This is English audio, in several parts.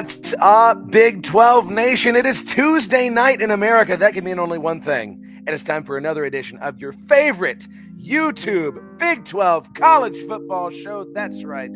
What's up, Big 12 Nation? It is Tuesday night in America. That can mean only one thing. And it's time for another edition of your favorite YouTube Big 12 college football show. That's right.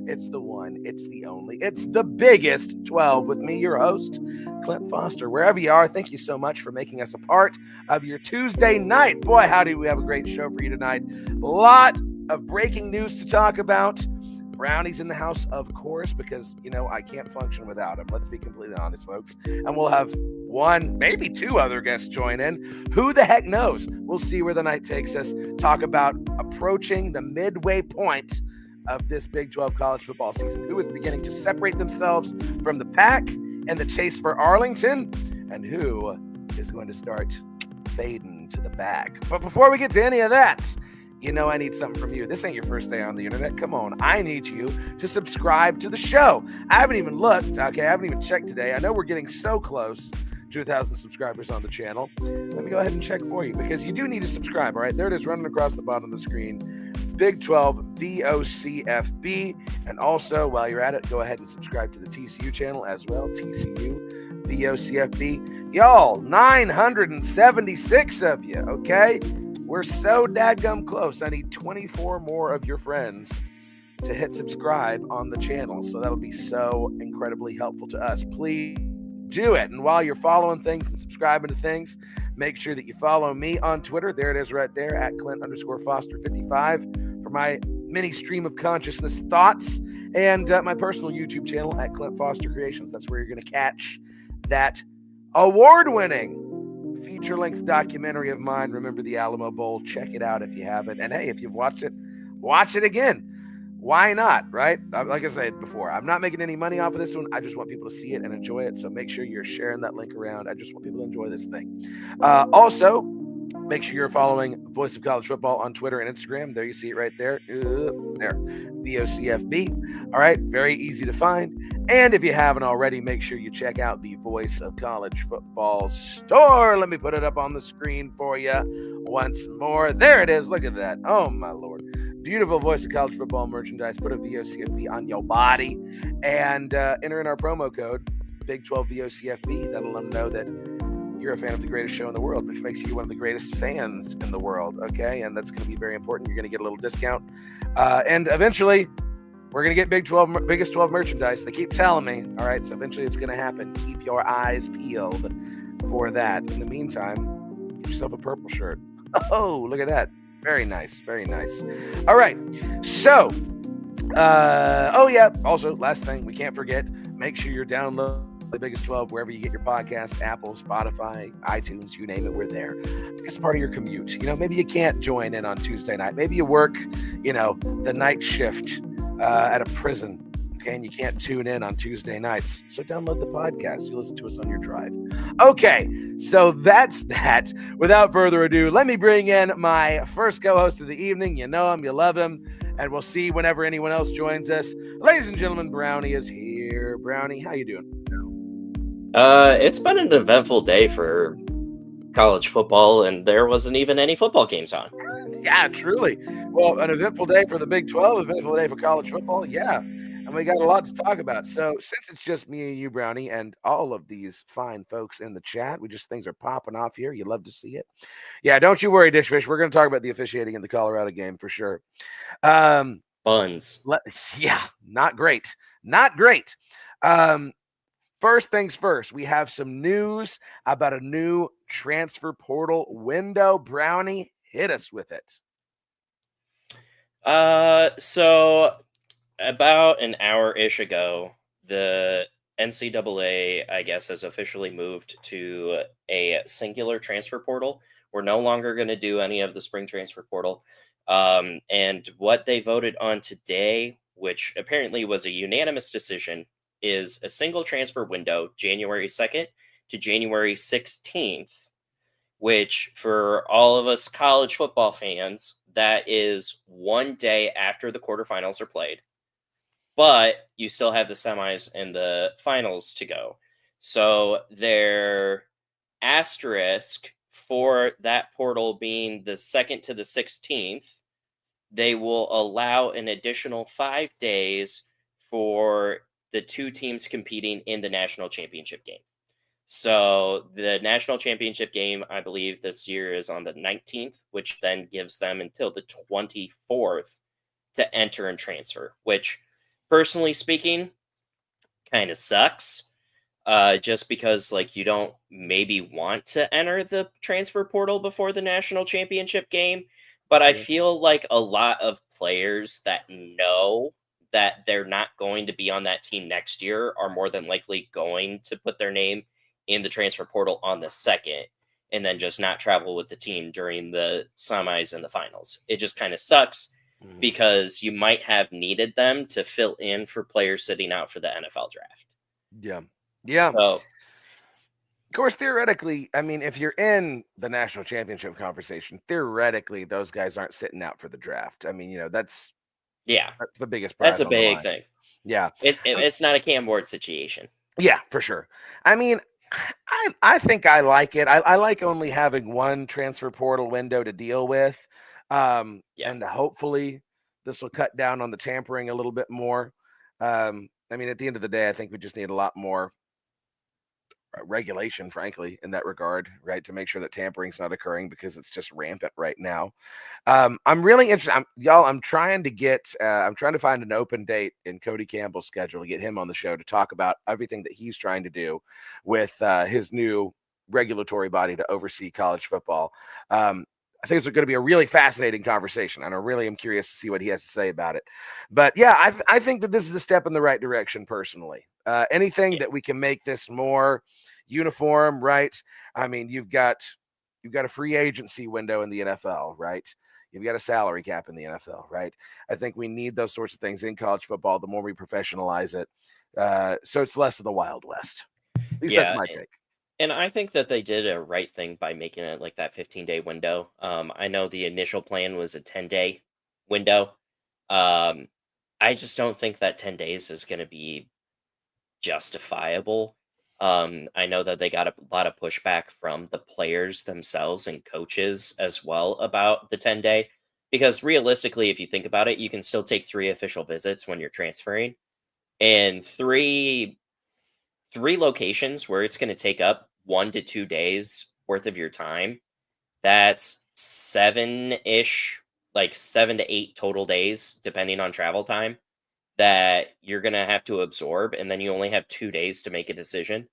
It's the one, it's the only, it's the biggest 12 with me, your host, Clint Foster. Wherever you are, thank you so much for making us a part of your Tuesday night. Boy, how do we have a great show for you tonight. A lot of breaking news to talk about. Brownie's in the house, of course, because, I can't function without him. Let's be completely honest, folks. And we'll have one, maybe two other guests join in. Who the heck knows? We'll see where the night takes us. Talk about approaching the midway point of this Big 12 college football season. Who is beginning to separate themselves from the pack and the chase for Arlington? And who is going to start fading to the back? But before we get to any of that, I need something from you. This ain't your first day on the internet. Come on. I need you to subscribe to the show. I haven't even looked. Okay, I haven't even checked today. I know we're getting so close to 1,000 subscribers on the channel. Let me go ahead and check for you because you do need to subscribe. All right, there it is running across the bottom of the screen. Big 12 VOCFB. And also, while you're at it, go ahead and subscribe to the TCU channel as well. TCU VOCFB. Y'all, 976 of you, okay? We're so dadgum close. I need 24 more of your friends to hit subscribe on the channel. So that'll be so incredibly helpful to us. Please do it. And while you're following things and subscribing to things, make sure that you follow me on Twitter. There it is right there at Clint_Foster55 for my mini stream of consciousness thoughts, and my personal YouTube channel at Clint Foster Creations. That's where you're going to catch that award-winning feature-length documentary of mine, Remember the Alamo Bowl. Check it out if you haven't. And hey, if you've watched it, watch it again. Why not, right? Like I said before, I'm not making any money off of this one. I just want people to see it and enjoy it. So make sure you're sharing that link around. I just want people to enjoy this thing. Also, make sure you're following Voice of College Football on Twitter and Instagram. There you see it right there. There. VOCFB. All right. Very easy to find. And if you haven't already, make sure you check out the Voice of College Football store. Let me put it up on the screen for you once more. There it is. Look at that. Oh, my Lord. Beautiful Voice of College Football merchandise. Put a VOCFB on your body and enter in our promo code, Big 12 VOCFB. That'll let them know that you're a fan of the greatest show in the world, which makes you one of the greatest fans in the world, okay? And that's going to be very important. You're going to get a little discount. And eventually, we're going to get biggest 12 merchandise. They keep telling me, all right? So eventually it's going to happen. Keep your eyes peeled for that. In the meantime, get yourself a purple shirt. Oh, look at that. Very nice. Very nice. All right. So, also, last thing, we can't forget, make sure you're downloading the Biggest 12 wherever you get your podcast, Apple, Spotify, iTunes, you name it, we're there. It's part of your commute. Maybe you can't join in on Tuesday night. Maybe you work, the night shift at a prison, okay, and you can't tune in on Tuesday nights. So download the podcast. You listen to us on your drive. Okay, so that's that. Without further ado, let me bring in my first co-host of the evening. You know him, you love him, and we'll see whenever anyone else joins us. Ladies and gentlemen, Brownie is here. Brownie, how you doing? It's been an eventful day for college football, and there wasn't even any football games on. Yeah, truly. Well, an eventful day for the Big 12, eventful day for college football. Yeah, and we got a lot to talk about. So since it's just me and you, Brownie, and all of these fine folks in the chat, things are popping off here. You love to see it. Yeah, don't you worry, Dishfish. We're going to talk about the officiating in the Colorado game for sure. Buns. Yeah, not great. Not great. First things first, we have some news about a new transfer portal window. Brownie, hit us with it. So about an hour-ish ago, the NCAA, I guess, has officially moved to a singular transfer portal. We're no longer going to do any of the spring transfer portal. And what they voted on today, which apparently was a unanimous decision, is a single transfer window, January 2nd to January 16th, which for all of us college football fans, that is one day after the quarterfinals are played. But you still have the semis and the finals to go. So their asterisk for that portal being the 2nd to the 16th, they will allow an additional 5 days for the two teams competing in the national championship game. So the national championship game, I believe this year is on the 19th, which then gives them until the 24th to enter and transfer, which personally speaking kind of sucks. Just because like you don't maybe want to enter the transfer portal before the national championship game. But I Yeah. feel like a lot of players that know that they're not going to be on that team next year are more than likely going to put their name in the transfer portal on the second and then just not travel with the team during the semis and the finals. It just kind of sucks Mhm. because you might have needed them to fill in for players sitting out for the NFL draft. Yeah. Yeah. So, Of course, theoretically, I mean, if you're in the national championship conversation, theoretically, those guys aren't sitting out for the draft. I mean, that's yeah, the biggest that's prize a on the big line. thing. Yeah. It's not a Cam Ward situation. Yeah, for sure. I mean, I think I like it. I like only having one transfer portal window to deal with. Yeah. And hopefully this will cut down on the tampering a little bit more. I mean, at the end of the day, I think we just need a lot more regulation, frankly, in that regard, right? To make sure that tampering's not occurring because it's just rampant right now. I'm really interested. I'm trying to find an open date in Cody Campbell's schedule to get him on the show to talk about everything that he's trying to do with his new regulatory body to oversee college football. I think it's going to be a really fascinating conversation, and I really am curious to see what he has to say about it. But yeah, I think that this is a step in the right direction personally. Anything that we can make this more uniform, right? I mean, you've got a free agency window in the NFL, right? You've got a salary cap in the NFL, right? I think we need those sorts of things in college football. The more we professionalize it, so it's less of the Wild West. At least that's my take. And I think that they did a right thing by making it like that 15-day window. I know the initial plan was a 10-day window. I just don't think that 10 days is going to be justifiable. I know that they got a lot of pushback from the players themselves and coaches as well about the 10-day. Because realistically, if you think about it, you can still take 3 official visits when you're transferring. And three locations where it's going to take up 1 to 2 days worth of your time. That's 7-ish, like 7 to 8 total days, depending on travel time, that you're going to have to absorb. And then you only have 2 days to make a decision.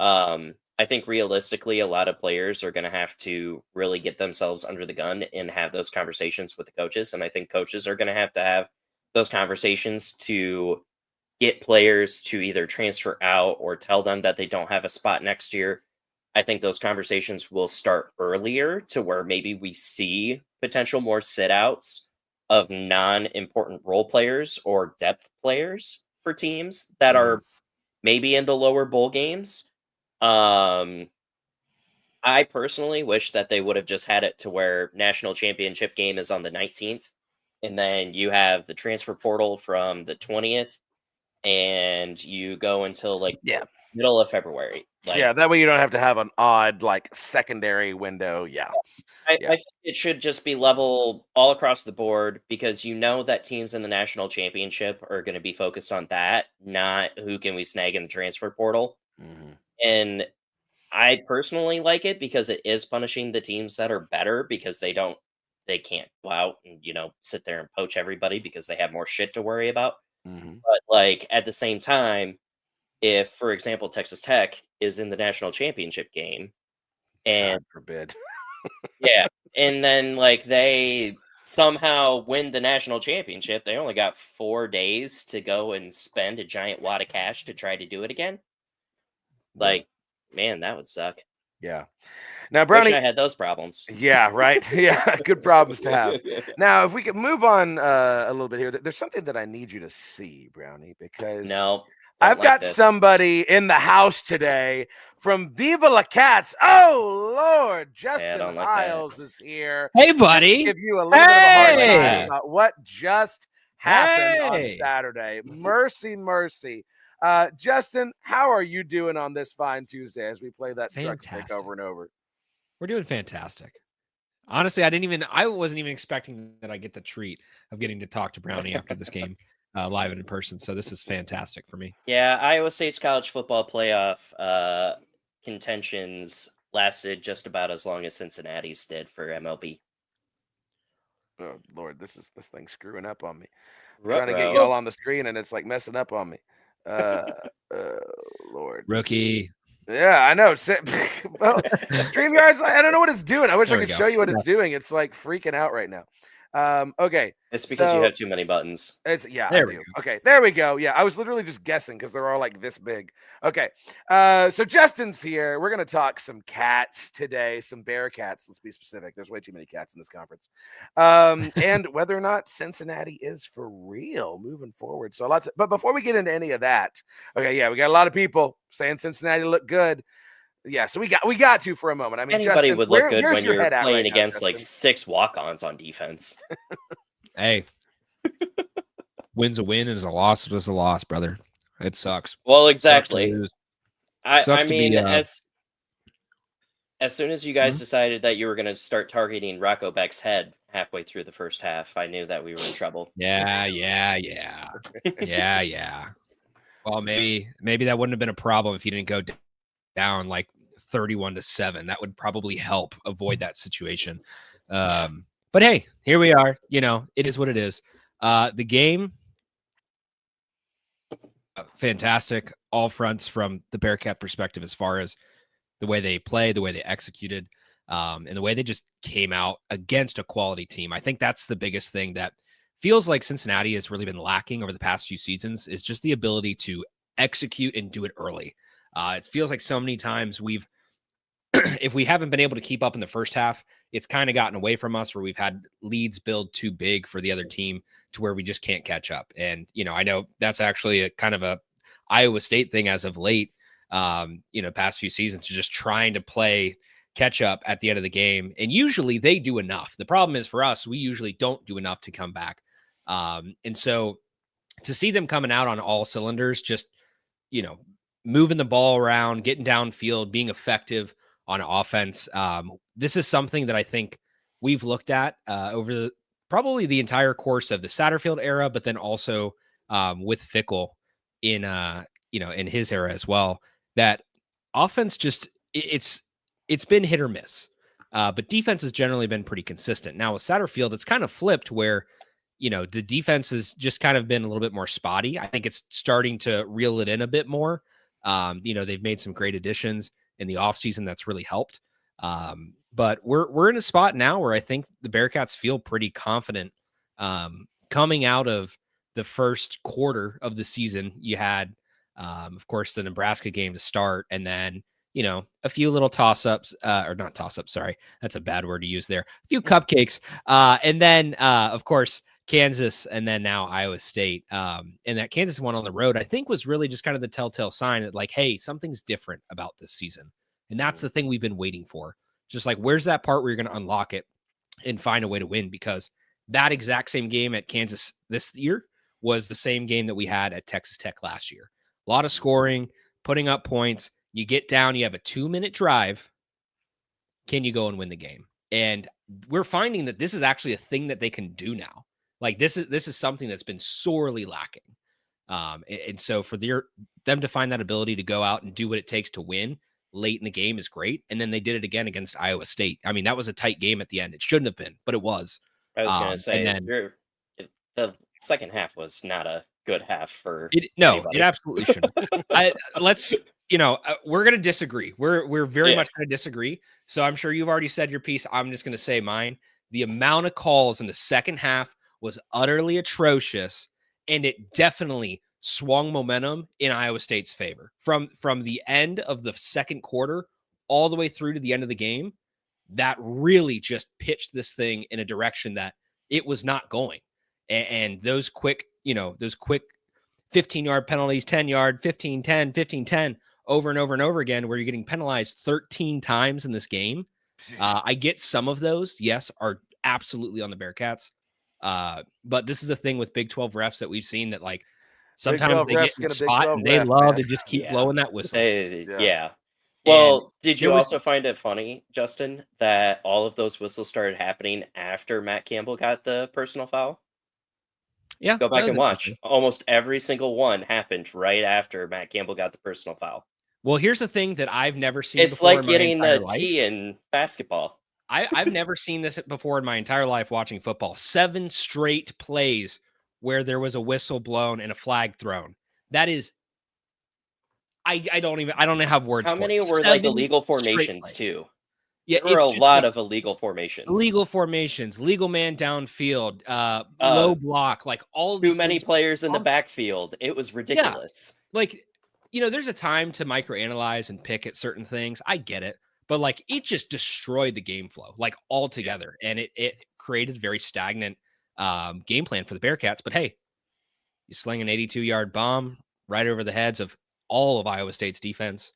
I think realistically, a lot of players are going to have to really get themselves under the gun and have those conversations with the coaches. And I think coaches are going to have those conversations to get players to either transfer out or tell them that they don't have a spot next year. I think those conversations will start earlier to where maybe we see potential more sit outs of non important role players or depth players for teams that are maybe in the lower bowl games. I personally wish that they would have just had it to where national championship game is on the 19th, and then you have the transfer portal from the 20th, and you go until like Yeah. middle of February. Like, Yeah, that way you don't have to have an odd like secondary window. Yeah. I Yeah. think it should just be level all across the board because you know that teams in the national championship are going to be focused on that, not who can we snag in the transfer portal. Mm-hmm. And I personally like it because it is punishing the teams that are better because they can't go out and sit there and poach everybody because they have more shit to worry about. Mm-hmm. But like at the same time, if for example Texas Tech is in the national championship game and God forbid. yeah, and then like they somehow win the national championship, they only got 4 days to go and spend a giant wad of cash to try to do it again. Like, man, that would suck. Yeah. Now, Wish Brownie. I had those problems. Yeah, right. Yeah, good problems to have. Now, if we could move on a little bit here, there's something that I need you to see, Brownie, because No, don't I've like got this. somebody in the house today from Viva La Cats. Oh, Lord. Justin don't like Hiles is here. Hey, Just buddy. to give you a little bit of a hard time Hey. about what just happened on Hey. Saturday. Mercy, mercy. Justin, how are you doing on this fine Tuesday as we play that truck stick Fantastic. over and over? We're doing fantastic. Honestly, I wasn't even expecting that I get the treat of getting to talk to Brownie after this game. live and in person. So this is fantastic for me. Yeah, Iowa State's college football playoff contentions lasted just about as long as Cincinnati's did for MLB. Oh Lord, this thing's screwing up on me. I'm Ruh-roh. trying to get y'all on the screen and it's like messing up on me. Lord. Rookie. Yeah, I know. Well, StreamYards, I don't know what it's doing. I wish There I we could go. show you what it's doing. It's like freaking out right now. Okay. It's because you have too many buttons. Yeah, There I we do. go. Okay, there we go. Yeah, I was literally just guessing because they're all like this big. Okay, so Justin's here. We're gonna talk some cats today, some bear cats. Let's be specific. There's way too many cats in this conference, and whether or not Cincinnati is for real moving forward. So but before we get into any of that, okay, yeah, we got a lot of people saying Cincinnati look good. Yeah, so we got to for a moment. I mean, Anybody Justin, would look good where's when your you're head at playing right now, against like Justin? 6 walk-ons on defense. Hey, win's a win and is a loss is a loss, brother. It sucks. Well, Sucks to exactly. lose. I Sucks to mean, be, as soon as you guys decided that you were going to start targeting Rocco Beck's head halfway through the first half, I knew that we were in trouble. Yeah. Well, maybe that wouldn't have been a problem if you didn't go down like 31-7. That would probably help avoid that situation. But hey, here we are. You know, it is what it is. The game, fantastic. All fronts from the Bearcat perspective, as far as the way they played, the way they executed, and the way they just came out against a quality team. I think that's the biggest thing that feels like Cincinnati has really been lacking over the past few seasons, is just the ability to execute and do it early. It feels like so many times if we haven't been able to keep up in the first half, it's kind of gotten away from us, where we've had leads build too big for the other team to where we just can't catch up. And, you know, I know that's actually a kind of a Iowa State thing as of late, past few seasons, just trying to play catch up at the end of the game. And usually they do enough. The problem is for us, we usually don't do enough to come back. And so to see them coming out on all cylinders, just, moving the ball around, getting downfield, being effective on offense. This is something that I think we've looked at over probably the entire course of the Satterfield era, but then also with Fickell in his era as well. That offense just it's been hit or miss, but defense has generally been pretty consistent. Now with Satterfield, it's kind of flipped where the defense has just kind of been a little bit more spotty. I think it's starting to reel it in a bit more. They've made some great additions in the offseason that's really helped. But we're in a spot now where I think the Bearcats feel pretty confident coming out of the first quarter of the season. You had, of course, the Nebraska game to start, and then, a few little toss-ups, or not toss-ups, sorry. That's a bad word to use there. A few cupcakes. And then, of course, Kansas, and then now Iowa State. And that Kansas one on the road, I think, was really just kind of the telltale sign that, like, hey, something's different about this season. And that's the thing we've been waiting for. Just like, where's that part where you're going to unlock it and find a way to win? Because that exact same game at Kansas this year was the same game that we had at Texas Tech last year. A lot of scoring, putting up points. You get down, you have a 2-minute drive. Can you go and win the game? And we're finding that this is actually a thing that they can do now. Like, this is something that's been sorely lacking. And so for them to find that ability to go out and do what it takes to win late in the game is great. And then they did it again against Iowa State. I mean, that was a tight game at the end. It shouldn't have been, but it was. I was going to say, the second half was not a good half for anybody. It absolutely shouldn't. We're going to disagree. We're very much going to disagree. So I'm sure you've already said your piece. I'm just going to say mine. The amount of calls in the second half was utterly atrocious, and it definitely swung momentum in Iowa State's favor. From the end of the second quarter all the way through to the end of the game, that really just pitched this thing in a direction that it was not going. And those quick 15-yard penalties, 10-yard, 15-10, 15-10, over and over and over again, where you're getting penalized 13 times in this game. I get some of those, yes, are absolutely on the Bearcats. But this is the thing with Big 12 refs that we've seen, that like sometimes they get in a spot and they love to just keep blowing that whistle. Yeah. Well, did you also find it funny, Justin, that all of those whistles started happening after Matt Campbell got the personal foul? Yeah, Go that back was and watch. interesting. Almost every single one happened right after Matt Campbell got the personal foul. Well, here's the thing that I've never seen It's before like in my getting entire a life. T in basketball. I've never seen this before in my entire life watching football. 7 straight plays where there was a whistle blown and a flag thrown. That is, I don't have words How for many it. were like 7 illegal straight formations plays. too? Yeah, There were it's a just lot like of illegal formations. illegal formations, legal man downfield, low block, like all of Too these many things. players in the backfield. It was ridiculous. Like, you know, there's a time to microanalyze and pick at certain things. I get it. But like it just destroyed the game flow, like altogether. And it created a very stagnant game plan for the Bearcats. But hey, you sling an 82-yard bomb right over the heads of all of Iowa State's defense.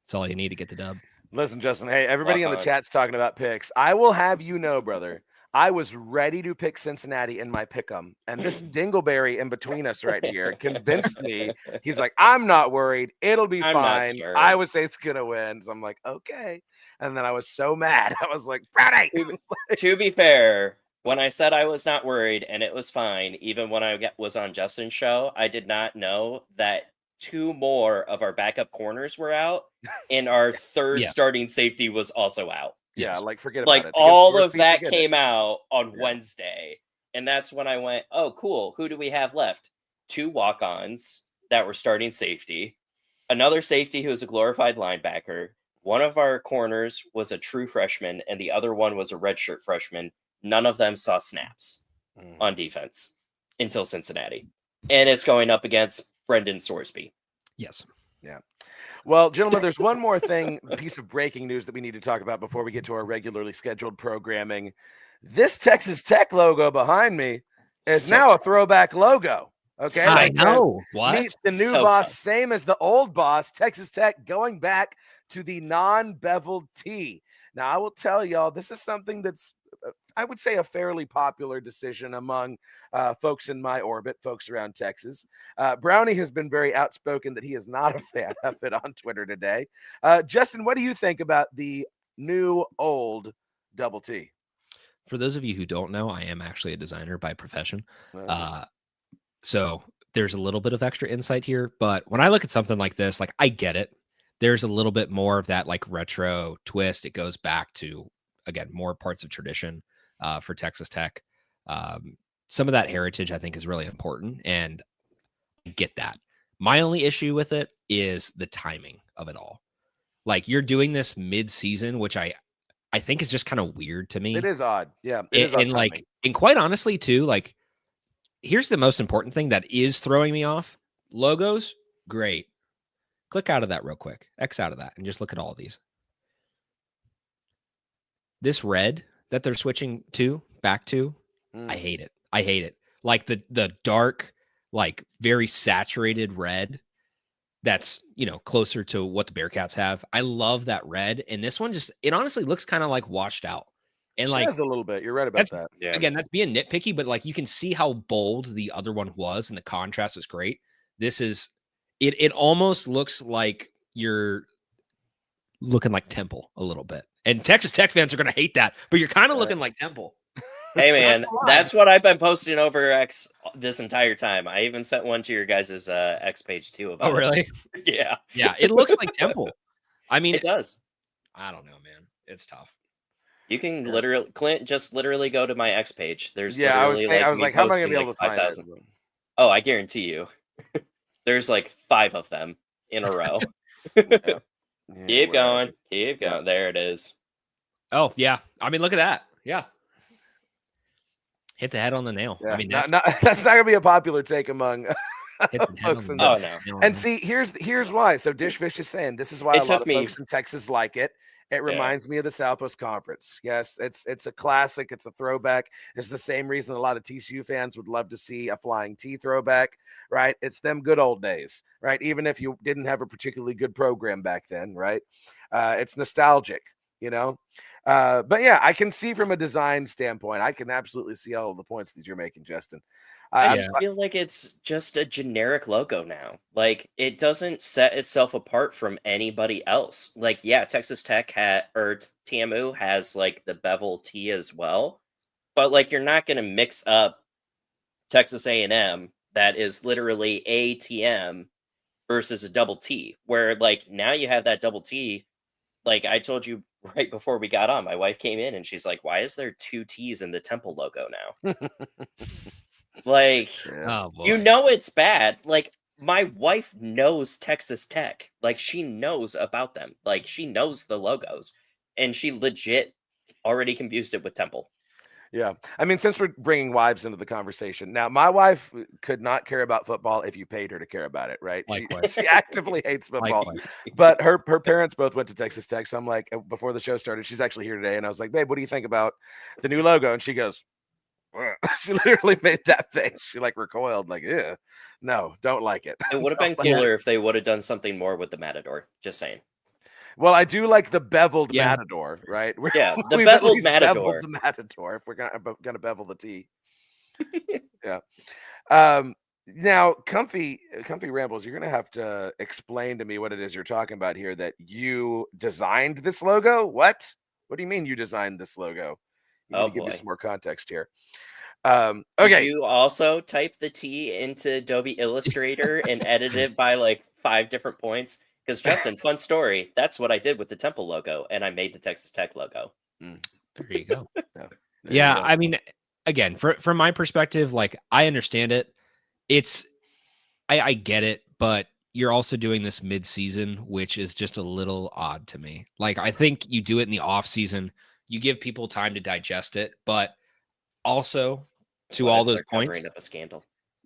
That's all you need to get the dub. Listen, Justin, hey, everybody Walk in the on. chat's talking about picks. I will have you know, brother, I was ready to pick Cincinnati in my pick'em, and this dingleberry in between us right here convinced me. He's like, I'm not worried. It'll be I'm not fine. scared. Iowa State's going to win. So I'm like, okay. And then I was so mad. I was like, Brownie. To be fair, when I said I was not worried and it was fine, even when I was on Justin's show, I did not know that 2 more of our backup corners were out, and our third Yes. starting safety was also out. Yeah, Yes. like forget Like about it. all of that came out on Wednesday, and that's when I went, oh, cool. Who do we have left? 2 walk-ons that were starting safety, another safety who was a glorified linebacker. One of our corners was a true freshman, and the other one was a redshirt freshman. None of them saw snaps on defense until Cincinnati. And it's going up against Brendan Sorsby. Yes. Yeah. Well, gentlemen, there's one more piece of breaking news that we need to talk about before we get to our regularly scheduled programming. This Texas Tech logo behind me is now a throwback logo. Okay. I know. What? Meet the new So boss, tough. same as the old boss, Texas Tech, going back to the non-beveled T. Now, I will tell y'all, this is something that's, I would say, a fairly popular decision among folks in my orbit, folks around Texas. Brownie has been very outspoken that he is not a fan of it on Twitter today. Justin, what do you think about the new old double T? For those of you who don't know, I am actually a designer by profession. So there's a little bit of extra insight here. But when I look at something like this, like I get it. There's a little bit more of that like retro twist. It goes back to, again, more parts of tradition for Texas Tech. Some of that heritage I think is really important, and I get that. My only issue with it is the timing of it all. Like you're doing this mid-season, which I think is just kind of weird to me. It is odd. Yeah. It is odd And like, timing. and quite honestly too, like here's the most important thing that is throwing me off. Logos, great. Click out of that real quick. X out of that and just look at all of these. This red that they're switching back to, I hate it. I hate it. Like the dark, like very saturated red that's, you know, closer to what the Bearcats have. I love that red. And this one just, it honestly looks kind of like washed out. And like, it does a little bit. You're right about that. Yeah. Again, that's being nitpicky, but like you can see how bold the other one was and the contrast was great. This is, it almost looks like you're looking like Temple a little bit. And Texas Tech fans are going to hate that, but you're kind of looking like Temple. Hey, man, that's what I've been posting over X this entire time. I even sent one to your guys' X page too about Oh, really? it. Yeah. Yeah, it looks like Temple. I mean, It does. I don't know, man. It's tough. You can literally, Clint, just literally go to my X page. There's I was literally like, how am I going to be able to find 5,000. it? Oh, I guarantee you. There's like 5 of them in a row. Yeah, Keep whatever. going. Keep going. There it is. Oh, yeah. I mean, look at that. Yeah. Hit the head on the nail. Yeah. I mean, that's not going to be a popular take among hit the head folks on in the Oh, the. no. And see, here's why. So Dishfish is saying this is why It a lot took of me- folks in Texas like it. It reminds me of the Southwest Conference. Yes, it's a classic. It's a throwback. It's the same reason a lot of TCU fans would love to see a Flying T throwback, right? It's them good old days, right? Even if you didn't have a particularly good program back then, right? It's nostalgic, you know? But yeah, I can see from a design standpoint, I can absolutely see all of the points that you're making, Justin. I just feel like it's just a generic logo now. Like, it doesn't set itself apart from anybody else. Like, yeah, Texas Tech or TMU has like the bevel T as well, but like you're not going to mix up Texas A&M that is literally ATM versus a double T, where like now you have that double T. Like I told you right before we got on, my wife came in and she's like, "Why is there two T's in the Temple logo now?" Like, Oh you boy. know it's bad. Like my wife knows Texas Tech. Like she knows about them. Like she knows the logos, and she legit already confused it with Temple. Yeah. I mean, since we're bringing wives into the conversation, now my wife could not care about football if you paid her to care about it, right? Likewise. She actively hates football, Likewise. but her parents both went to Texas Tech. So I'm like, before the show started, she's actually here today. And I was like, babe, what do you think about the new logo? And she goes, "Ugh." She literally made that face. She like recoiled, like, yeah, no, don't like it. It would have Don't been like it. cooler if they would have done something more with the Matador. Just saying. Well, I do like the beveled Yeah. matador, right? Yeah, the We've at beveled least beveled matador. the matador if we're gonna bevel the T. Yeah. Now, comfy rambles, you're gonna have to explain to me what it is you're talking about here. That you designed this logo? What? What do you mean you designed this logo? You need Oh to give me boy. some more context here. Did Okay. you also type the T into Adobe Illustrator and edit it by like 5 different points? Because Justin, fun story. That's what I did with the Temple logo, and I made the Texas Tech logo. There you go. There Yeah, you go. I mean, again, from my perspective, like I understand it. It's I get it, but you're also doing this mid-season, which is just a little odd to me. Like I think you do it in the off season, you give people time to digest it, but also to What all if those they're points, covering up a scandal?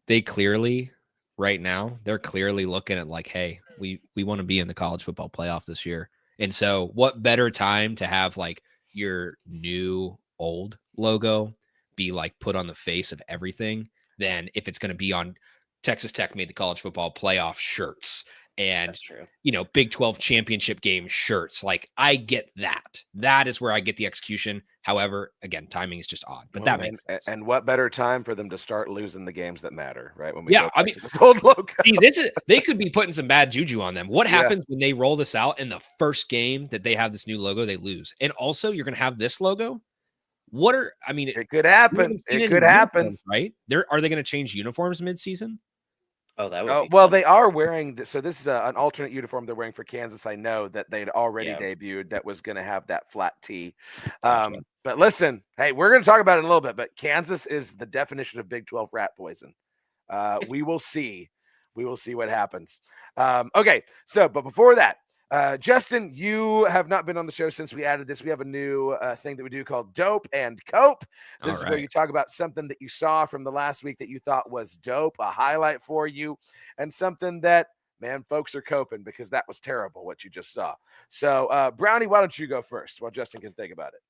they clearly right now they're clearly looking at like, hey, we want to be in the college football playoff this year. And so what better time to have like your new old logo be like put on the face of everything than if it's going to be on Texas Tech made the college football playoff shirts and That's true. Big 12 championship game shirts. Like I get that. That is where I get the execution. However, again, timing is just odd, but that makes sense. And what better time for them to start losing the games that matter, right? When we Yeah, go I back mean, to this old logo. see, they could be putting some bad juju on them. What happens when they roll this out in the first game that they have this new logo, they lose. And also you're going to have this logo. It could we happen. haven't seen It any could happen. uniforms, right? Are they going to change uniforms mid-season? Oh, that would be Well, fun. they are wearing. So this is an alternate uniform they're wearing for Kansas. I know that they'd already Yeah. debuted that was going to have that flat T. Gotcha. But listen, hey, we're going to talk about it in a little bit. But Kansas is the definition of Big 12 rat poison. We will see. We will see what happens. Okay. So, but before that, Justin, you have not been on the show since we added this. We have a new thing that we do called Dope and Cope. This is where you talk about something that you saw from the last week that you thought was dope, a highlight for you, and something that, man, folks are coping because that was terrible what you just saw. So, Brownie, why don't you go first while Justin can think about it?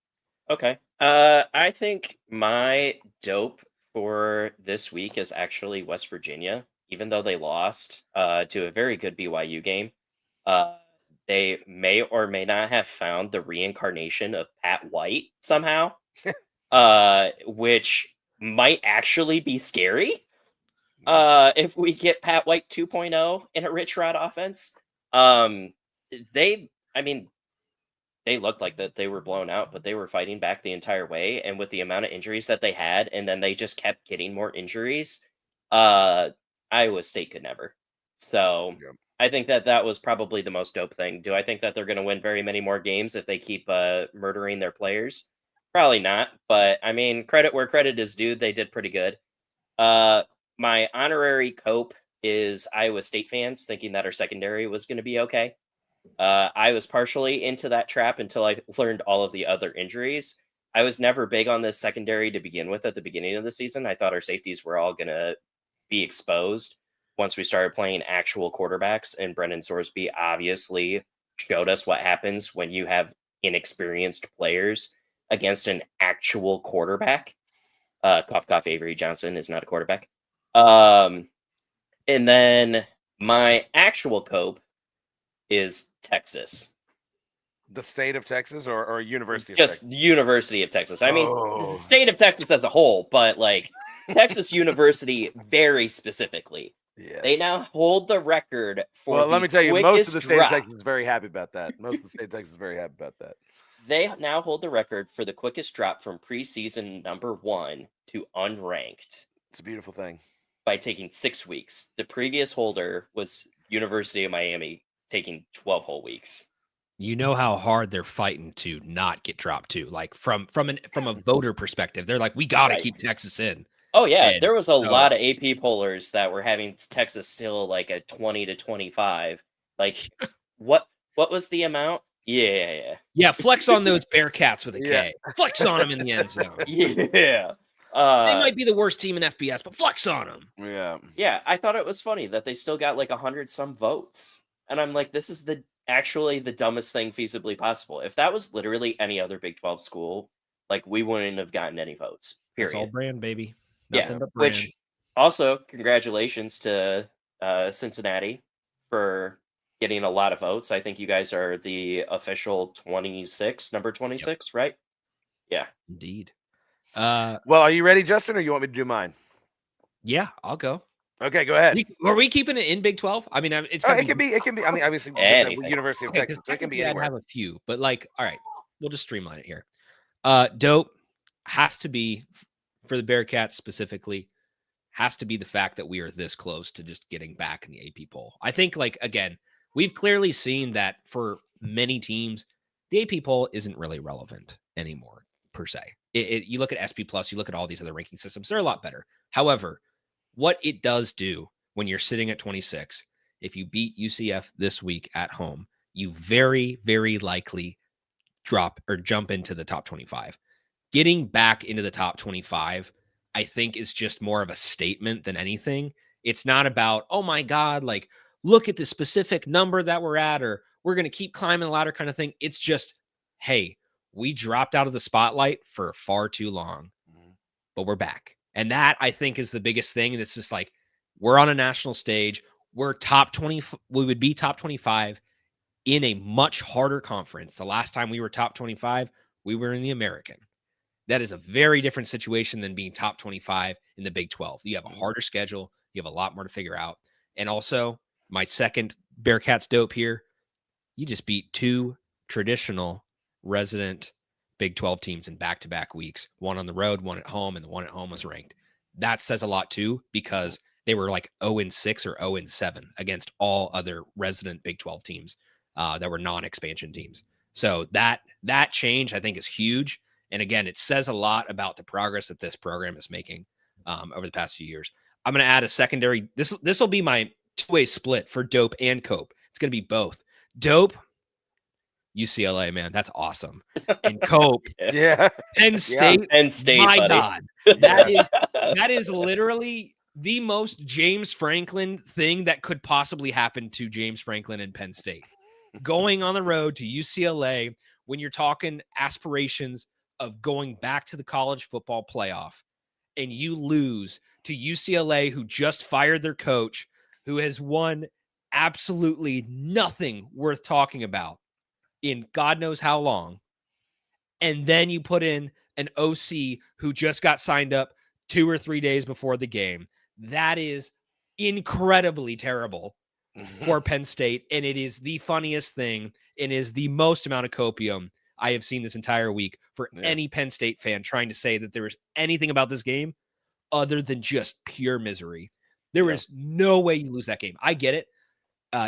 Okay. I think my dope for this week is actually West Virginia, even though they lost to a very good BYU game. They may or may not have found the reincarnation of Pat White somehow, which might actually be scary if we get Pat White 2.0 in a Rich Rod offense. They looked like that they were blown out, but they were fighting back the entire way. And with the amount of injuries that they had, and then they just kept getting more injuries, Iowa State could never. So Yep. I think that was probably the most dope thing. Do I think that they're going to win very many more games if they keep murdering their players? Probably not. But I mean, credit where credit is due. They did pretty good. My honorary cope is Iowa State fans thinking that our secondary was going to be okay. I was partially into that trap until I learned all of the other injuries. I was never big on this secondary to begin with at the beginning of the season. I thought our safeties were all going to be exposed once we started playing actual quarterbacks, and Brendan Sorsby obviously showed us what happens when you have inexperienced players against an actual quarterback. Cough, cough, Avery Johnson is not a quarterback. And then my actual cope is Texas. The state of Texas or University of Just Texas? the University of Texas. I mean, Oh. the state of Texas as a whole, but like Texas University very specifically. Yes. They now hold the record for. Well, let me tell you, most of the state drop. of Texas is very happy about that. Most of the state of Texas is very happy about that. They now hold the record for the quickest drop from preseason number 1 to unranked. It's a beautiful thing. by taking 6 weeks. The previous holder was University of Miami taking 12 whole weeks. You know how hard they're fighting to not get dropped too. Like from a voter perspective, they're like, we got to Right. keep Texas in. Oh yeah, And there was a lot of AP pollers that were having Texas still like a 20 to 25. Like, what was the amount? Yeah. Yeah, flex on those Bearcats with a Yeah. K. Flex on them in the end zone. Yeah. They might be the worst team in FBS, but flex on them. Yeah. Yeah, I thought it was funny that they still got like 100 some votes. And I'm like, this is actually the dumbest thing feasibly possible. If that was literally any other Big 12 school, like we wouldn't have gotten any votes. Period. It's all brand, baby. Yeah, Nothing but brand. which also congratulations to Cincinnati for getting a lot of votes. I think you guys are the official number 26, right? Yeah. Indeed. Well, are you ready, Justin, or you want me to do mine? Yeah, I'll go. Okay, go ahead. Are we keeping it in Big 12? I mean, it's It can be. I mean, obviously, Anything. University of okay, Texas. So it can be I'd anywhere. have a few, but like, all right, we'll just streamline it here. Dope has to be for the Bearcats specifically. Has to be the fact that we are this close to just getting back in the AP poll. I think, like, again, we've clearly seen that for many teams, the AP poll isn't really relevant anymore, per se. You look at SP Plus, you look at all these other ranking systems, they're a lot better. However, what it does do when you're sitting at 26, if you beat UCF this week at home, you very, very likely drop or jump into the top 25. Getting back into the top 25, I think, is just more of a statement than anything. It's not about, oh my God, like, look at the specific number that we're at, or we're going to keep climbing the ladder kind of thing. It's just, hey, we dropped out of the spotlight for far too long, but we're back. And that, I think, is the biggest thing. And it's just like, we're on a national stage. We're top 20. We would be top 25 in a much harder conference. The last time we were top 25, we were in the American. That is a very different situation than being top 25 in the Big 12. You have a harder schedule. You have a lot more to figure out. And also, my second Bearcats dope here, you just beat two traditional resident Big 12 teams in back-to-back weeks, one on the road, one at home, and the one at home was ranked. That says a lot too, because they were like 0-6 or 0-7 against all other resident Big 12 teams that were non-expansion teams. So that change, I think, is huge. And again, it says a lot about the progress that this program is making over the past few years. I'm going to add a secondary. This will be my two-way split for Dope and Cope. It's going to be both. Dope, UCLA, man, that's awesome. And Cope, Yeah. Penn State, Penn State, my buddy. God, that is literally the most James Franklin thing that could possibly happen to James Franklin and Penn State. Going on the road to UCLA when you're talking aspirations of going back to the college football playoff, and you lose to UCLA, who just fired their coach, who has won absolutely nothing worth talking about in God knows how long. And then you put in an OC who just got signed up 2 or 3 days before the game. That is incredibly terrible for Penn State. And it is the funniest thing. It is the most amount of copium I have seen this entire week for any Penn State fan trying to say that there is anything about this game other than just pure misery. There is no way you lose that game. I get it.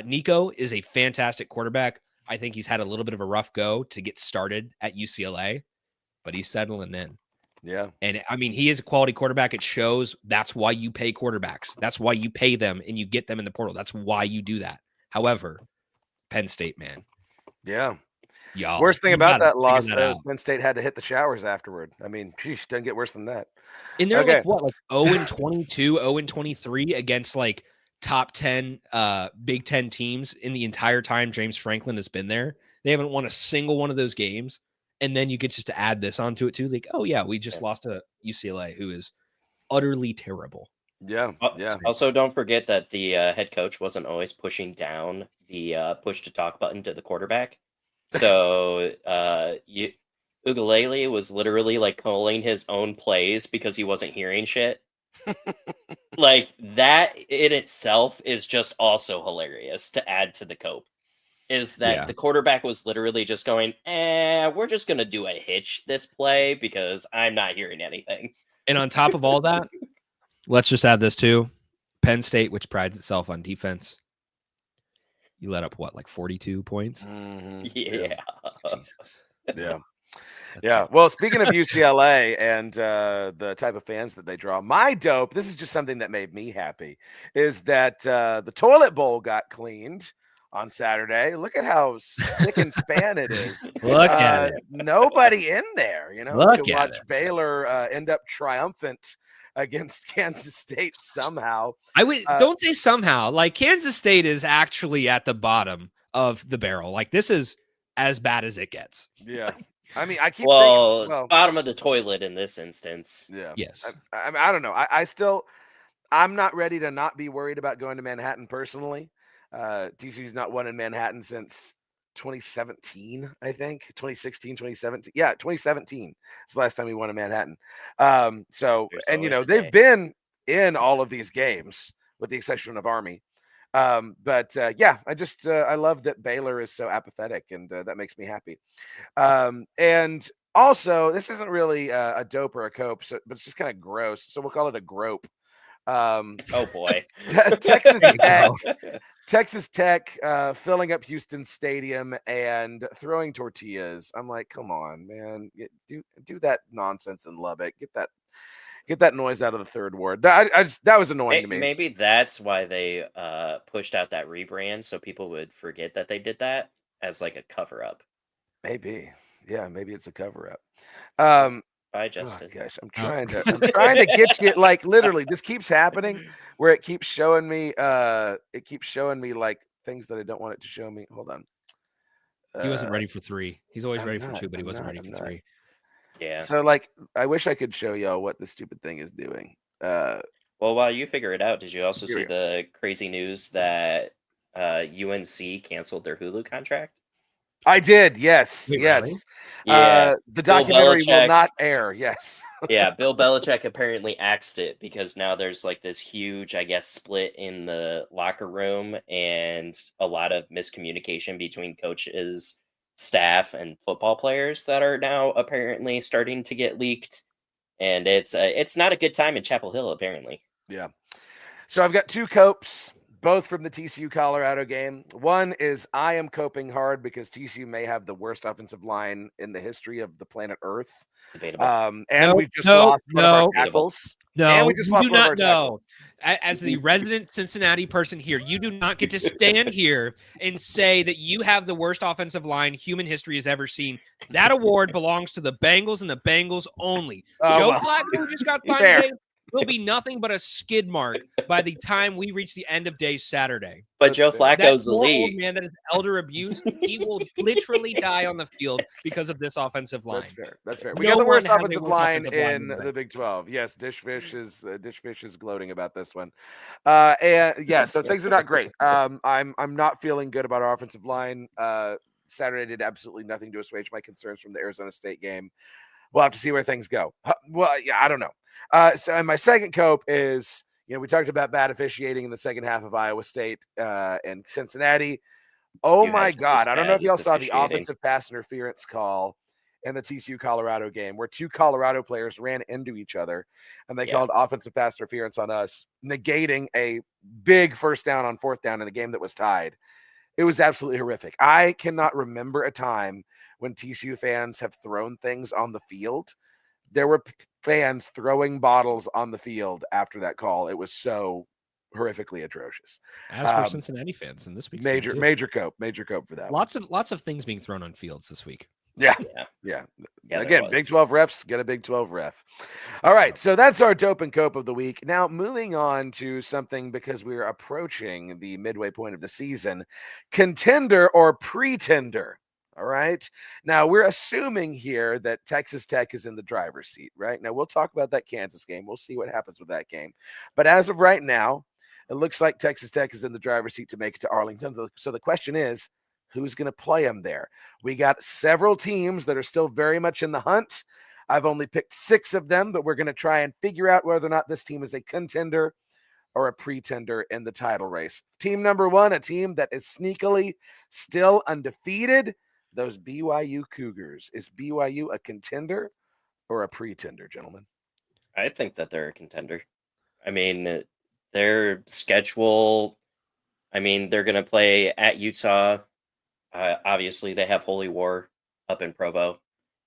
Nico is a fantastic quarterback. I think he's had a little bit of a rough go to get started at UCLA, but he's settling in. Yeah. And I mean, he is a quality quarterback. It shows. That's why you pay quarterbacks. That's why you pay them and you get them in the portal. That's why you do that. However, Penn State, man. Yeah. Y'all, Worst thing about that loss that is Penn State had to hit the showers afterward. I mean, geez, doesn't get worse than that. And they're like, what, like 0-22, 0-23 against like top 10 Big 10 teams in the entire time James Franklin has been there. They haven't won a single one of those games. And then you get just to add this onto it too. Like, oh yeah, we just lost to UCLA, who is utterly terrible. Yeah. Yeah. Also, don't forget that the head coach wasn't always pushing down the push to talk button to the quarterback. So Ugalele was literally like calling his own plays because he wasn't hearing shit. Like, that in itself is just also hilarious to add to the cope. Is that the quarterback was literally just going, we're just going to do a hitch this play because I'm not hearing anything. And on top of all that, Let's just add this too. Penn State, which prides itself on defense, you let up what, like 42 points? Mm-hmm. Yeah. Jesus. Yeah. That's Yeah. terrible. Well, speaking of UCLA and the type of fans that they draw, my dope, this is just something that made me happy, is that the toilet bowl got cleaned on Saturday. Look at how spick and span it is. Look at it. Nobody in there, to Look at watch it. Baylor end up triumphant against Kansas State somehow. I would don't say somehow. Like Kansas State is actually at the bottom of the barrel. Like this is as bad as it gets. Yeah. I mean, I keep Well, thinking, bottom of the toilet in this instance. yeah. Yes. I don't know. I'm not ready to not be worried about going to Manhattan personally. TCU's not won in Manhattan since 2017, I think. 2016, 2017. Yeah, 2017 is the last time we won in Manhattan. So, There's and always a they've day. been in all of these games with the exception of Army. But yeah, I love that Baylor is so apathetic, and that makes me happy. And also, this isn't really a dope or a cope, but it's just kind of gross. So we'll call it a grope. Oh boy. Texas Tech filling up Houston Stadium and throwing tortillas. I'm like, come on, man, do that nonsense in Lubbock. Get that noise out of the third ward. That was annoying to me. Maybe that's why they pushed out that rebrand, so people would forget that they did that as like a cover up. Maybe, yeah, maybe it's a cover up. Bye, Oh, Justin. gosh, I'm trying to get you, like, literally this keeps happening where it keeps showing me like things that I don't want it to show me. Hold on. He wasn't ready for 3. He's always I'm ready for not, 2, but he I'm wasn't not, ready I'm for not. 3. Yeah. So, like, I wish I could show y'all what this stupid thing is doing. Well, while you figure it out, did you also Here see we go. the crazy news that UNC canceled their Hulu contract? I did, yes, Wait, yes. really? Yeah. The Bill documentary will Belichick- not air. Yes. Yeah, Bill Belichick apparently axed it because now there's like this huge, I guess, split in the locker room and a lot of miscommunication between coaches, staff, and football players that are now apparently starting to get leaked. And it's not a good time in Chapel Hill, apparently. Yeah. So I've got 2 copes, both from the TCU Colorado game. One is I am coping hard because TCU may have the worst offensive line in the history of the planet Earth. Debatable. And we just lost one of our tackles. No, And we just you lost do one of not our know. tackles. As the resident Cincinnati person here, you do not get to stand here and say that you have the worst offensive line human history has ever seen. That award belongs to the Bengals and the Bengals only. Joe Flacco, who just got signed today, will be nothing but a skid mark by the time we reach the end of day Saturday. But Joe Flacco's that poor old elite. man that is elder abuse, he will literally die on the field because of this offensive line. That's fair. We No got the worst one has a offensive worse line offensive line in than the Big 12. Yes, Dishfish is gloating about this one. And yeah, so things are not great. I'm not feeling good about our offensive line. Saturday did absolutely nothing to assuage my concerns from the Arizona State game. We'll have to see where things go. Well, yeah, I don't know. So, and my second cope is, we talked about bad officiating in the second half of Iowa State and Cincinnati. Oh You my had God. just I don't know if y'all bad saw the officiating. offensive pass interference call in the TCU Colorado game where 2 Colorado players ran into each other and they called offensive pass interference on us, negating a big first down on 4th down in a game that was tied. It was absolutely horrific. I cannot remember a time when TCU fans have thrown things on the field. There were fans throwing bottles on the field after that call. It was so horrifically atrocious. As were Cincinnati fans in this week's game, too. Major cope for that. Lots of things being thrown on fields this week. Yeah. Again, Big 12 refs get a Big 12 ref. All right, so that's our dope and cope of the week. Now, moving on to something, because we're approaching the midway point of the season, contender or pretender. All right. Now, we're assuming here that Texas Tech is in the driver's seat, right? Now, we'll talk about that Kansas game. We'll see what happens with that game. But as of right now, it looks like Texas Tech is in the driver's seat to make it to Arlington. So the question is, who's going to play them there? We got several teams that are still very much in the hunt. I've only picked 6 of them, but we're going to try and figure out whether or not this team is a contender or a pretender in the title race. Team number 1, a team that is sneakily still undefeated, those BYU Cougars. Is BYU a contender or a pretender, gentlemen? I think that they're a contender. I mean, their schedule, I mean, they're going to play at Utah. Obviously, they have Holy War up in Provo.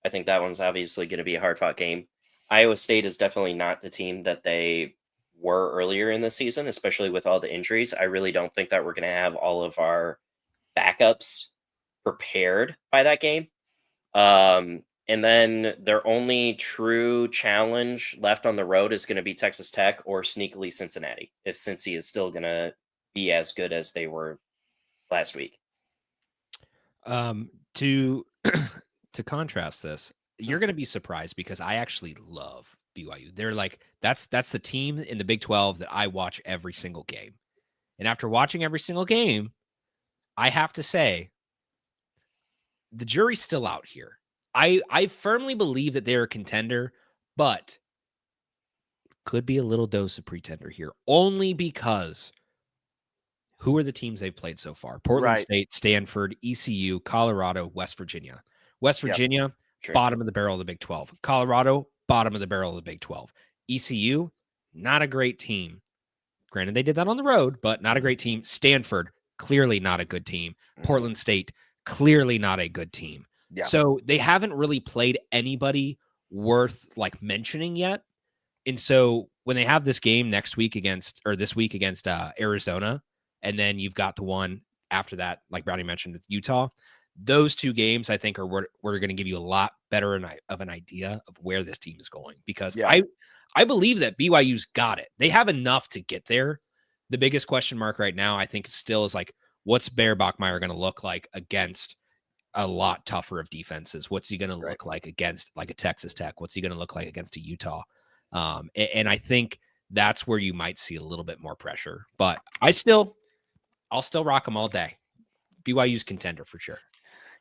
I think that one's obviously going to be a hard fought game. Iowa State is definitely not the team that they were earlier in the season, especially with all the injuries. I really don't think that we're going to have all of our backups prepared by that game. And then their only true challenge left on the road is going to be Texas Tech or sneakily Cincinnati, if Cincy is still going to be as good as they were last week. To to contrast this, you're going to be surprised because I actually love BYU. They're like that's the team in the Big 12 that I watch every single game. And after watching every single game, I have to say the jury's still out here. I firmly believe that they're a contender, but could be a little dose of pretender here only because who are the teams they've played so far? Portland Right. State, Stanford, ECU, Colorado, West Virginia. West Yep. Virginia, True. bottom of the barrel of the Big 12. Colorado, bottom of the barrel of the Big 12. ECU, not a great team. Granted, they did that on the road, but not a great team. Stanford, clearly not a good team. Portland State, clearly not a good team. Yeah. So they haven't really played anybody worth like mentioning yet. And so when they have this game this week against Arizona, and then you've got the one after that, like Brownie mentioned with Utah, those two games I think are where we're going to give you a lot better of an idea of where this team is going, because Yeah. I believe that BYU's got it. They have enough to get there. The biggest question mark right now, I think, still is like, what's Bear Bachmeier going to look like against a lot tougher of defenses? What's he going to look like against like a Texas Tech? What's he going to look like against a Utah? And I think that's where you might see a little bit more pressure. But I'll still rock them all day. BYU's contender for sure.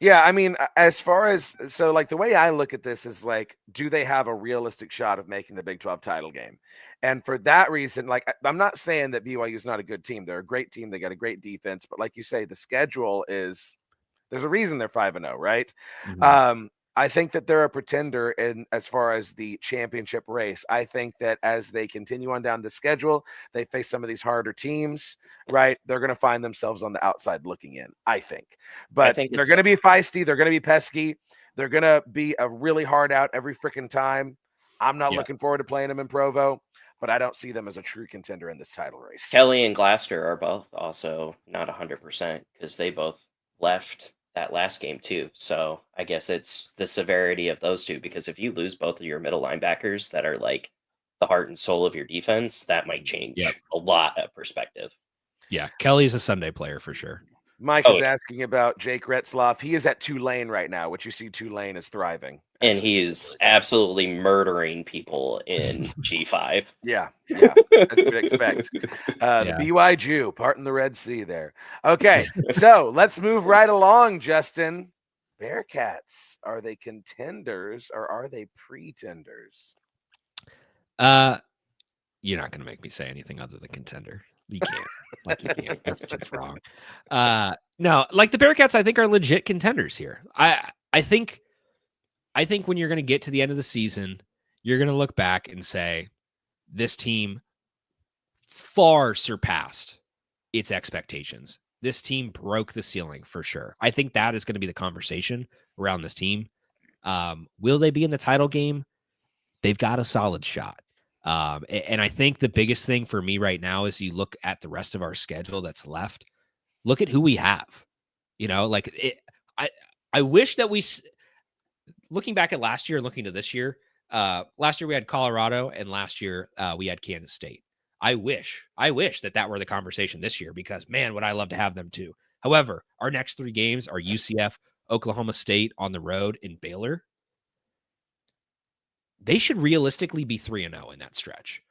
Yeah, I mean, as far as like the way I look at this is like, do they have a realistic shot of making the Big 12 title game? And for that reason, like, I'm not saying that BYU is not a good team. They're a great team. They got a great defense, but like you say, the schedule is, there's a reason they're 5-0, right? Mm-hmm. I think that they're a pretender in as far as the championship race. I think that as they continue on down the schedule, they face some of these harder teams, right? They're going to find themselves on the outside looking in, I think. But they're going to be feisty. They're going to be pesky. They're going to be a really hard out every freaking time. I'm not looking forward to playing them in Provo, but I don't see them as a true contender in this title race. Kelly and Glasser are both also not 100% because they both left that last game too. So I guess it's the severity of those two, because if you lose both of your middle linebackers that are like the heart and soul of your defense, that might change a lot of perspective. Yeah, Kelly's a Sunday player for sure. Mike is asking about Jake Retzloff. He is at Tulane right now, which you see Tulane is thriving. And he's absolutely murdering people in G5. Yeah, as you'd expect. The BY Jew, parting the Red Sea there. Okay, so let's move right along, Justin. Bearcats, are they contenders or are they pretenders? You're not going to make me say anything other than contender. You can't. Like, you can't. That's just wrong. No, like the Bearcats, I think are legit contenders here. I think when you're going to get to the end of the season, you're going to look back and say, this team far surpassed its expectations. This team broke the ceiling for sure. I think that is going to be the conversation around this team. Will they be in the title game? They've got a solid shot. And I think the biggest thing for me right now is you look at the rest of our schedule that's left. Look at who we have. You know, like I wish that looking back at last year, looking to this year, last year we had Colorado and last year we had Kansas State. I wish that were the conversation this year, because man, would I love to have them too. However, our next three games are UCF, Oklahoma State on the road, and Baylor. They should realistically be 3-0 in that stretch.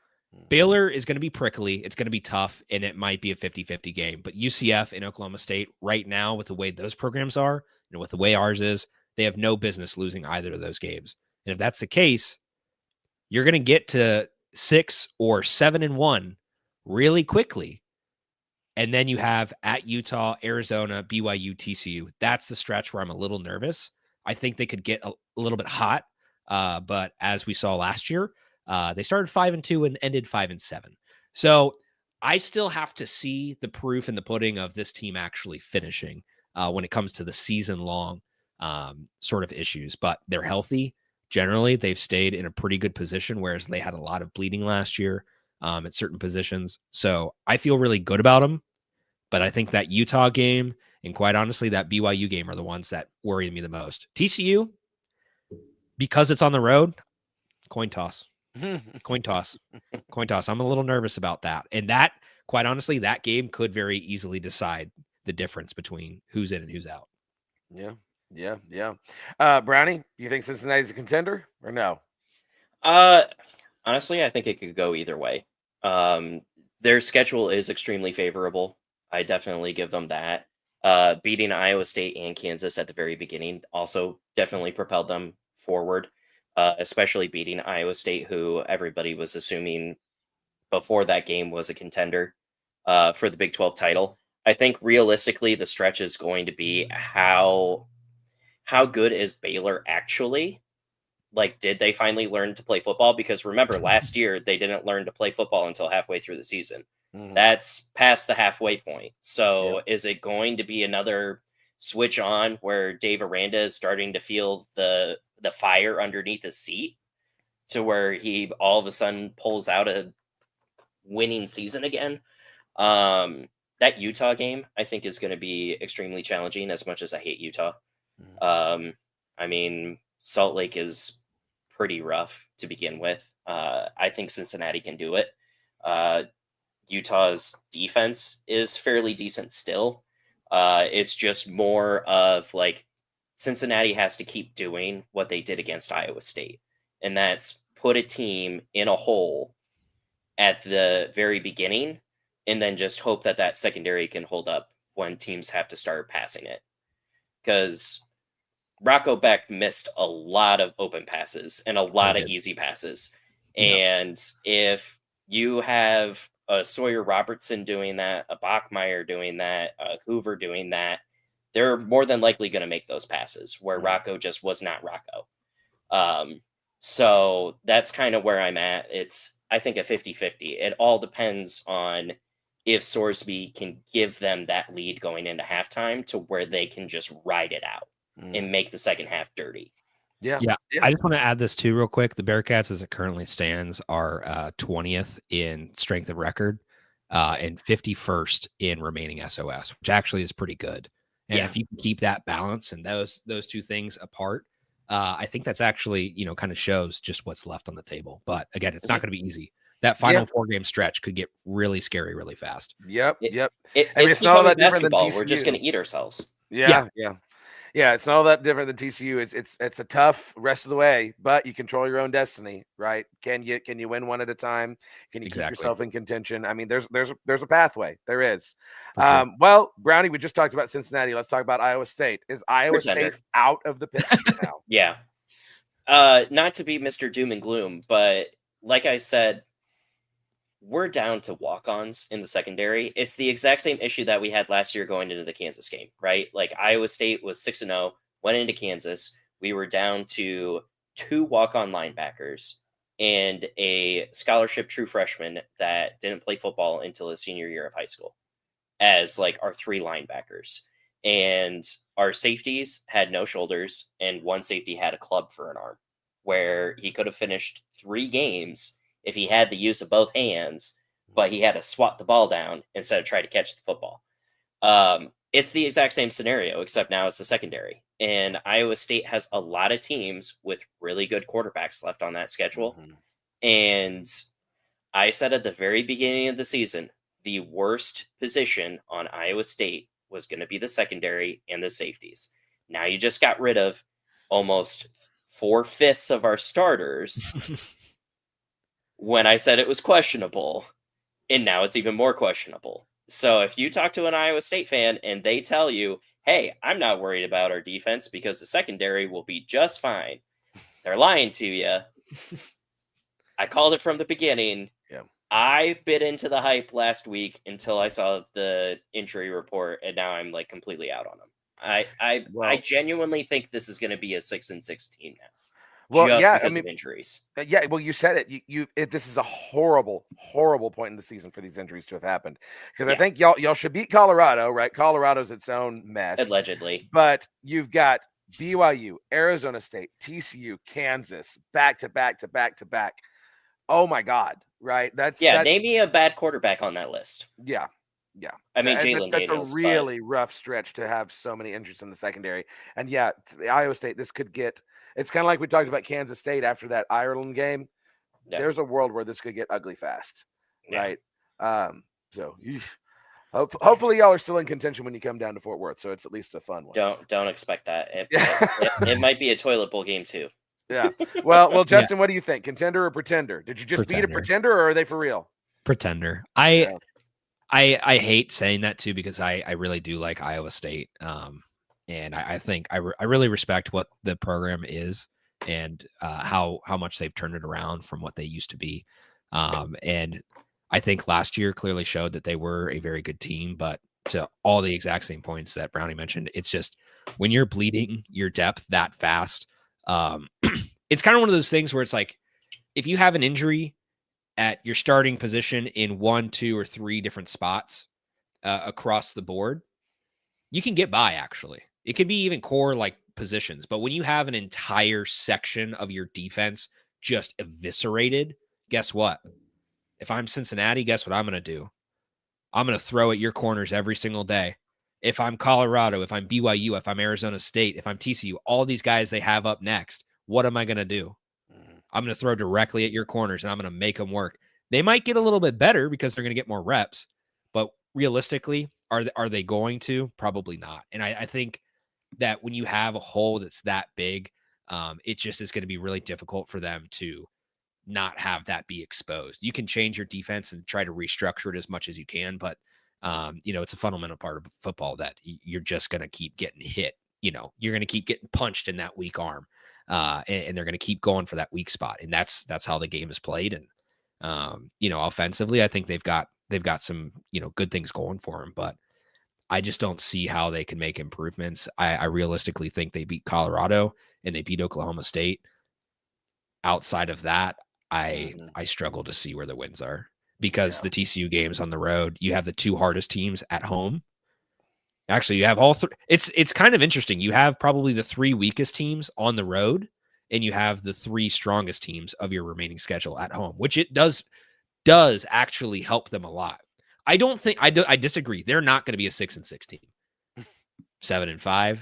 Baylor is going to be prickly. It's going to be tough, and it might be a 50-50 game. But UCF and Oklahoma State right now, with the way those programs are and with the way ours is, they have no business losing either of those games. And if that's the case, you're going to get to 6 or 7-1 really quickly. And then you have at Utah, Arizona, BYU, TCU. That's the stretch where I'm a little nervous. I think they could get a little bit hot. But as we saw last year, they started 5-2 and ended 5-7. So I still have to see the proof in the pudding of this team actually finishing when it comes to the season long sort of issues. But they're healthy. Generally, they've stayed in a pretty good position, whereas they had a lot of bleeding last year at certain positions. So I feel really good about them. But I think that Utah game and quite honestly, that BYU game are the ones that worry me the most. TCU, because it's on the road, coin toss. Coin toss. Coin toss. I'm a little nervous about that. And that, quite honestly, that game could very easily decide the difference between who's in and who's out. Yeah. Brownie, you think Cincinnati's a contender or no? Honestly, I think it could go either way. Their schedule is extremely favorable. I definitely give them that. Beating Iowa State and Kansas at the very beginning also definitely propelled them forward, especially beating Iowa State, who everybody was assuming before that game was a contender for the Big 12 title. I think realistically, the stretch is going to be how good is Baylor actually? Like, did they finally learn to play football? Because remember, last year they didn't learn to play football until halfway through the season. That's past the halfway point. So is it going to be another switch on where Dave Aranda is starting to feel the fire underneath his seat to where he all of a sudden pulls out a winning season again? That Utah game, I think, is going to be extremely challenging, as much as I hate Utah. I mean, Salt Lake is pretty rough to begin with. I think Cincinnati can do it. Utah's defense is fairly decent still. It's just more of like Cincinnati has to keep doing what they did against Iowa State, and that's put a team in a hole at the very beginning and then just hope that that secondary can hold up when teams have to start passing it. Because Rocco Beck missed a lot of open passes and a lot of easy passes. And if you have a Sawyer Robertson doing that, a Bachmeyer doing that, a Hoover doing that, they're more than likely going to make those passes where Rocco just was not Rocco. So that's kind of where I'm at. It's, I think, a 50-50. It all depends on if Sorsby can give them that lead going into halftime to where they can just ride it out and make the second half dirty. Yeah. I just want to add this too real quick. The Bearcats, as it currently stands, are 20th in strength of record and 51st in remaining SOS, which actually is pretty good. And if you can keep that balance and those two things apart, I think that's actually, kind of shows just what's left on the table. But again, it's not going to be easy. That final 4-game stretch could get really scary really fast. It's not all that different than TCU. We're just going to eat ourselves. Yeah, it's not all that different than TCU. It's a tough rest of the way, but you control your own destiny, right? Can you win one at a time? Can you keep yourself in contention? I mean, there's a pathway. There is. Sure. Well, Brownie, we just talked about Cincinnati. Let's talk about Iowa State. Is Iowa State out of the picture now? Yeah. Not to be Mr. Doom and Gloom, but like I said, we're down to walk-ons in the secondary. It's the exact same issue that we had last year going into the Kansas game, right? Like Iowa State was 6-0, went into Kansas. We were down to 2 walk-on linebackers and a scholarship true freshman that didn't play football until his senior year of high school as like our 3 linebackers. And our safeties had no shoulders, and one safety had a club for an arm, where he could have finished 3 games if he had the use of both hands, but he had to swat the ball down instead of try to catch the football. It's the exact same scenario, except now it's the secondary. And Iowa State has a lot of teams with really good quarterbacks left on that schedule. And I said at the very beginning of the season, the worst position on Iowa State was going to be the secondary and the safeties. Now you just got rid of almost 4/5 of our starters when I said it was questionable, and now it's even more questionable. So if you talk to an Iowa State fan and they tell you, hey, I'm not worried about our defense because the secondary will be just fine, they're lying to you. I called it from the beginning. I bit into the hype last week until I saw the injury report, and now I'm like completely out on them. I genuinely think this is going to be a 6-6 team now. Well, just yeah, I because mean, of injuries. yeah, well, you said it. This is a horrible, horrible point in the season for these injuries to have happened because I Yeah. think y'all should beat Colorado, right? Colorado's its own mess, Allegedly. but you've got BYU, Arizona State, TCU, Kansas, back to back to back to back. Oh my God, right? That's Name me a bad quarterback on that list. yeah. I mean, Jalen That's a Daniels, really rough stretch to have so many injuries in the secondary. And yeah, to the Iowa State, this could get. It's kind of like we talked about Kansas State after that Ireland game. but There's a world where this could get ugly fast, right? So hopefully y'all are still in contention when you come down to Fort Worth, so it's at least a fun one. don't expect that. It might be a toilet bowl game too. Yeah. Well, Justin, what do you think? Contender or pretender? Did you just beat a pretender, or are they for real? Pretender. I hate saying that too because I really do like Iowa State. And I think I really respect what the program is and how much they've turned it around from what they used to be. And I think last year clearly showed that they were a very good team, but to all the exact same points that Brownie mentioned, it's just when you're bleeding your depth that fast, it's kind of one of those things where it's like if you have an injury at your starting position in 1, 2, or 3 different spots across the board, you can get by actually. It could be even core like positions, but when you have an entire section of your defense just eviscerated, guess what? If I'm Cincinnati, guess what I'm going to do? I'm going to throw at your corners every single day. If I'm Colorado, if I'm BYU, if I'm Arizona State, if I'm TCU, all these guys they have up next, what am I going to do? I'm going to throw directly at your corners and I'm going to make them work. They might get a little bit better because they're going to get more reps, but realistically, are they going to? Probably not. And I think that when you have a hole that's that big, it just is going to be really difficult for them to not have that be exposed. You can change your defense and try to restructure it as much as you can, but it's a fundamental part of football that you're just going to keep getting hit. You're going to keep getting punched in that weak arm, and they're going to keep going for that weak spot, and that's how the game is played. And offensively, I think they've got some good things going for them, but I just don't see how they can make improvements. I realistically think they beat Colorado and they beat Oklahoma State. Outside of that, I struggle to see where the wins are because the TCU games on the road, you have the 2 hardest teams at home. Actually, you have all 3. It's kind of interesting. You have probably the 3 weakest teams on the road, and you have the 3 strongest teams of your remaining schedule at home, which it does actually help them a lot. I don't think I disagree. They're not going to be a 6-6 team. 7-5,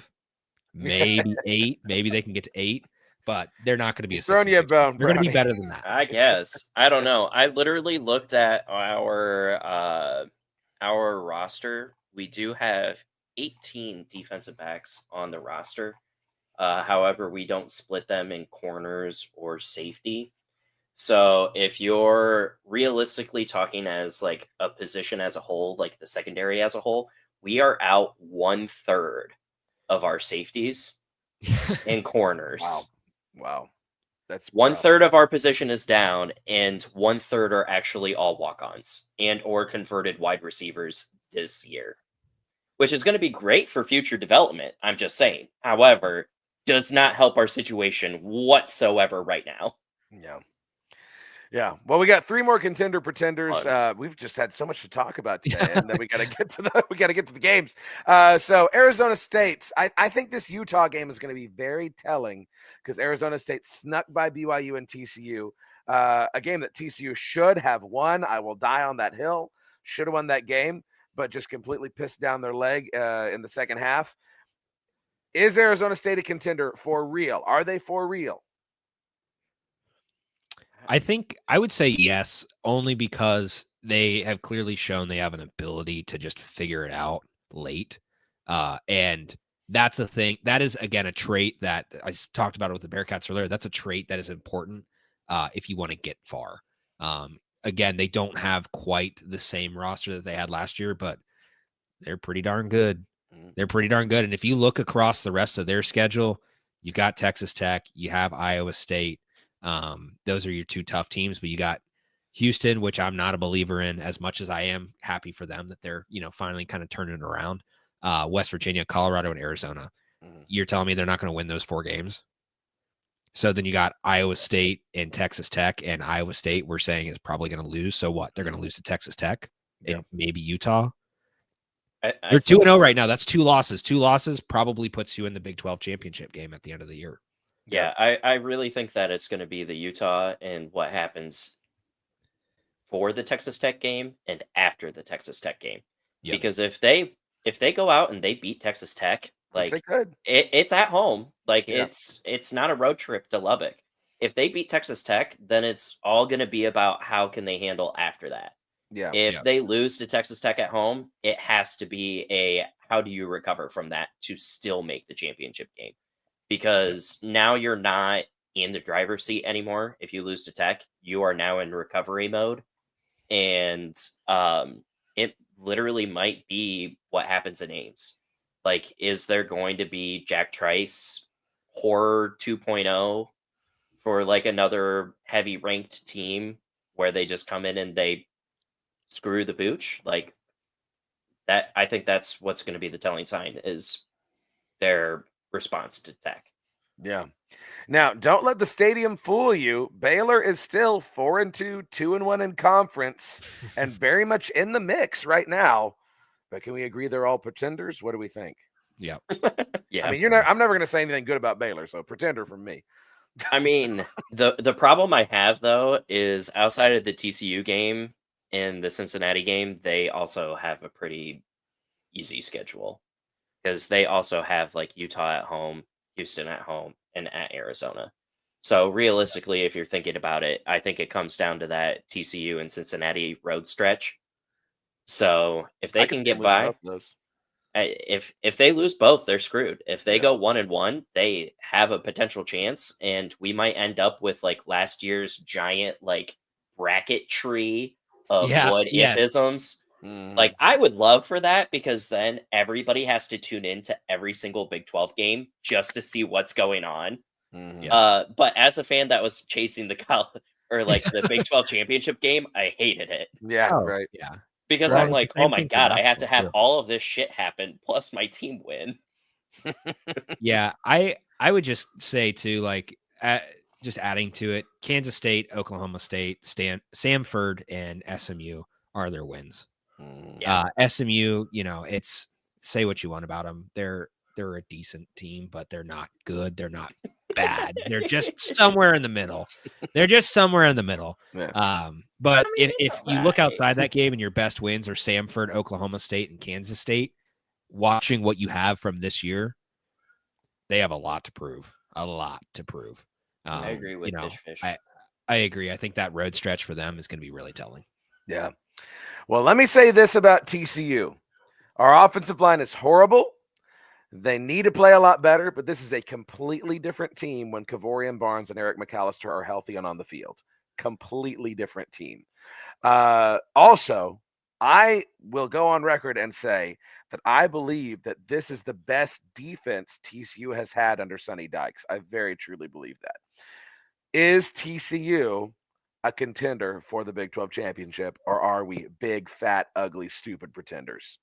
maybe 8. Maybe they can get to 8, but they're not going to be a 6-6 team. They're going to be better than that. I guess. I don't know. I literally looked at our roster. We do have 18 defensive backs on the roster. However, we don't split them in corners or safety. So if you're realistically talking as like a position as a whole, like the secondary as a whole, we are out 1/3 of our safeties and corners. Wow. That's 1/3 of our position is down, and 1/3 are actually all walk-ons and or converted wide receivers this year, which is going to be great for future development. I'm just saying. However, does not help our situation whatsoever right now. Yeah. Well, we got 3 more contender pretenders. We've just had so much to talk about today, and then we got to get to the games. So Arizona State, I think this Utah game is going to be very telling because Arizona State snuck by BYU and TCU, a game that TCU should have won. I will die on that hill. Should have won that game, but just completely pissed down their leg in the second half. Is Arizona State a contender for real? Are they for real? I think I would say yes, only because they have clearly shown they have an ability to just figure it out late. And that's a thing. That is, again, a trait that I talked about with the Bearcats earlier. That's a trait that is important if you want to get far. Again, they don't have quite the same roster that they had last year, but they're pretty darn good. They're pretty darn good. And if you look across the rest of their schedule, you got Texas Tech, you have Iowa State. Those are your 2 tough teams, but you got Houston, which I'm not a believer in as much as I am happy for them that they're, finally kind of turning it around. West Virginia, Colorado, and Arizona. You're telling me they're not going to win those 4 games? So then you got Iowa State and Texas Tech, and Iowa State we're saying is probably going to lose. So what? They're going to lose to Texas Tech and maybe Utah. I They're think 2-0 right now. That's 2 losses. 2 losses probably puts you in the Big 12 championship game at the end of the year. Yeah, I really think that it's going to be the Utah and what happens for the Texas Tech game and after the Texas Tech game. Yep. Because if they go out and they beat Texas Tech, Which they like could. it's at home. Like Yeah. it's not a road trip to Lubbock. If they beat Texas Tech, then it's all going to be about how can they handle after that. Yeah. If they lose to Texas Tech at home, it has to be a how do you recover from that to still make the championship game? Because now you're not in the driver's seat anymore. If you lose to Tech, you are now in recovery mode. And it literally might be what happens in Ames. Like, is there going to be Jack Trice horror 2.0 for like another heavy ranked team where they just come in and they screw the pooch? Like that, I think that's what's going to be the telling sign is their response to Tech. Yeah. Now, don't let the stadium fool you. Baylor is still 4-2, 2-1 in conference, and very much in the mix right now. But can we agree they're all pretenders? What do we think? Yeah. Yeah. I mean, I'm never going to say anything good about Baylor, so pretender from me. I mean, the problem I have though is outside of the TCU game and the Cincinnati game, they also have a pretty easy schedule because they also have like Utah at home, Houston at home, and at Arizona. So realistically, if you're thinking about it, I think it comes down to that TCU and Cincinnati road stretch. So if they can get by, those. if they lose both, they're screwed. If they go 1-1, they have a potential chance, and we might end up with like last year's giant like bracket tree of what if isms. Like I would love for that because then everybody has to tune in to every single Big 12 game just to see what's going on. But as a fan that was chasing the college or like the Big 12 championship game, I hated it. Yeah, right. Yeah. Because Well, I'm like, oh my god, I have to have all of this shit happen plus my team win. Yeah, I would just say too, like, just adding to it, Kansas State, Oklahoma State, Samford, and SMU are their wins. SMU, you know, it's say what you want about them. They're a decent team, but they're not good. They're not bad. They're just somewhere in the middle. They're just somewhere in the middle. Yeah. But I mean, if you look outside that game and your best wins are Samford, Oklahoma State, and Kansas State, watching what you have from this year, they have a lot to prove. A lot to prove. I agree with Fish. I agree. I think that road stretch for them is going to be really telling. Yeah. Well, let me say this about TCU. Our offensive line is horrible. They need to play a lot better, but this is a completely different team when Kavorian Barnes and Eric McAllister are healthy and on the field. Completely different team. Also, I will go on record and say that I believe that this is the best defense TCU has had under Sonny Dykes. I very truly believe that. Is TCU a contender for the Big 12 championship, or are we big, fat, ugly, stupid pretenders?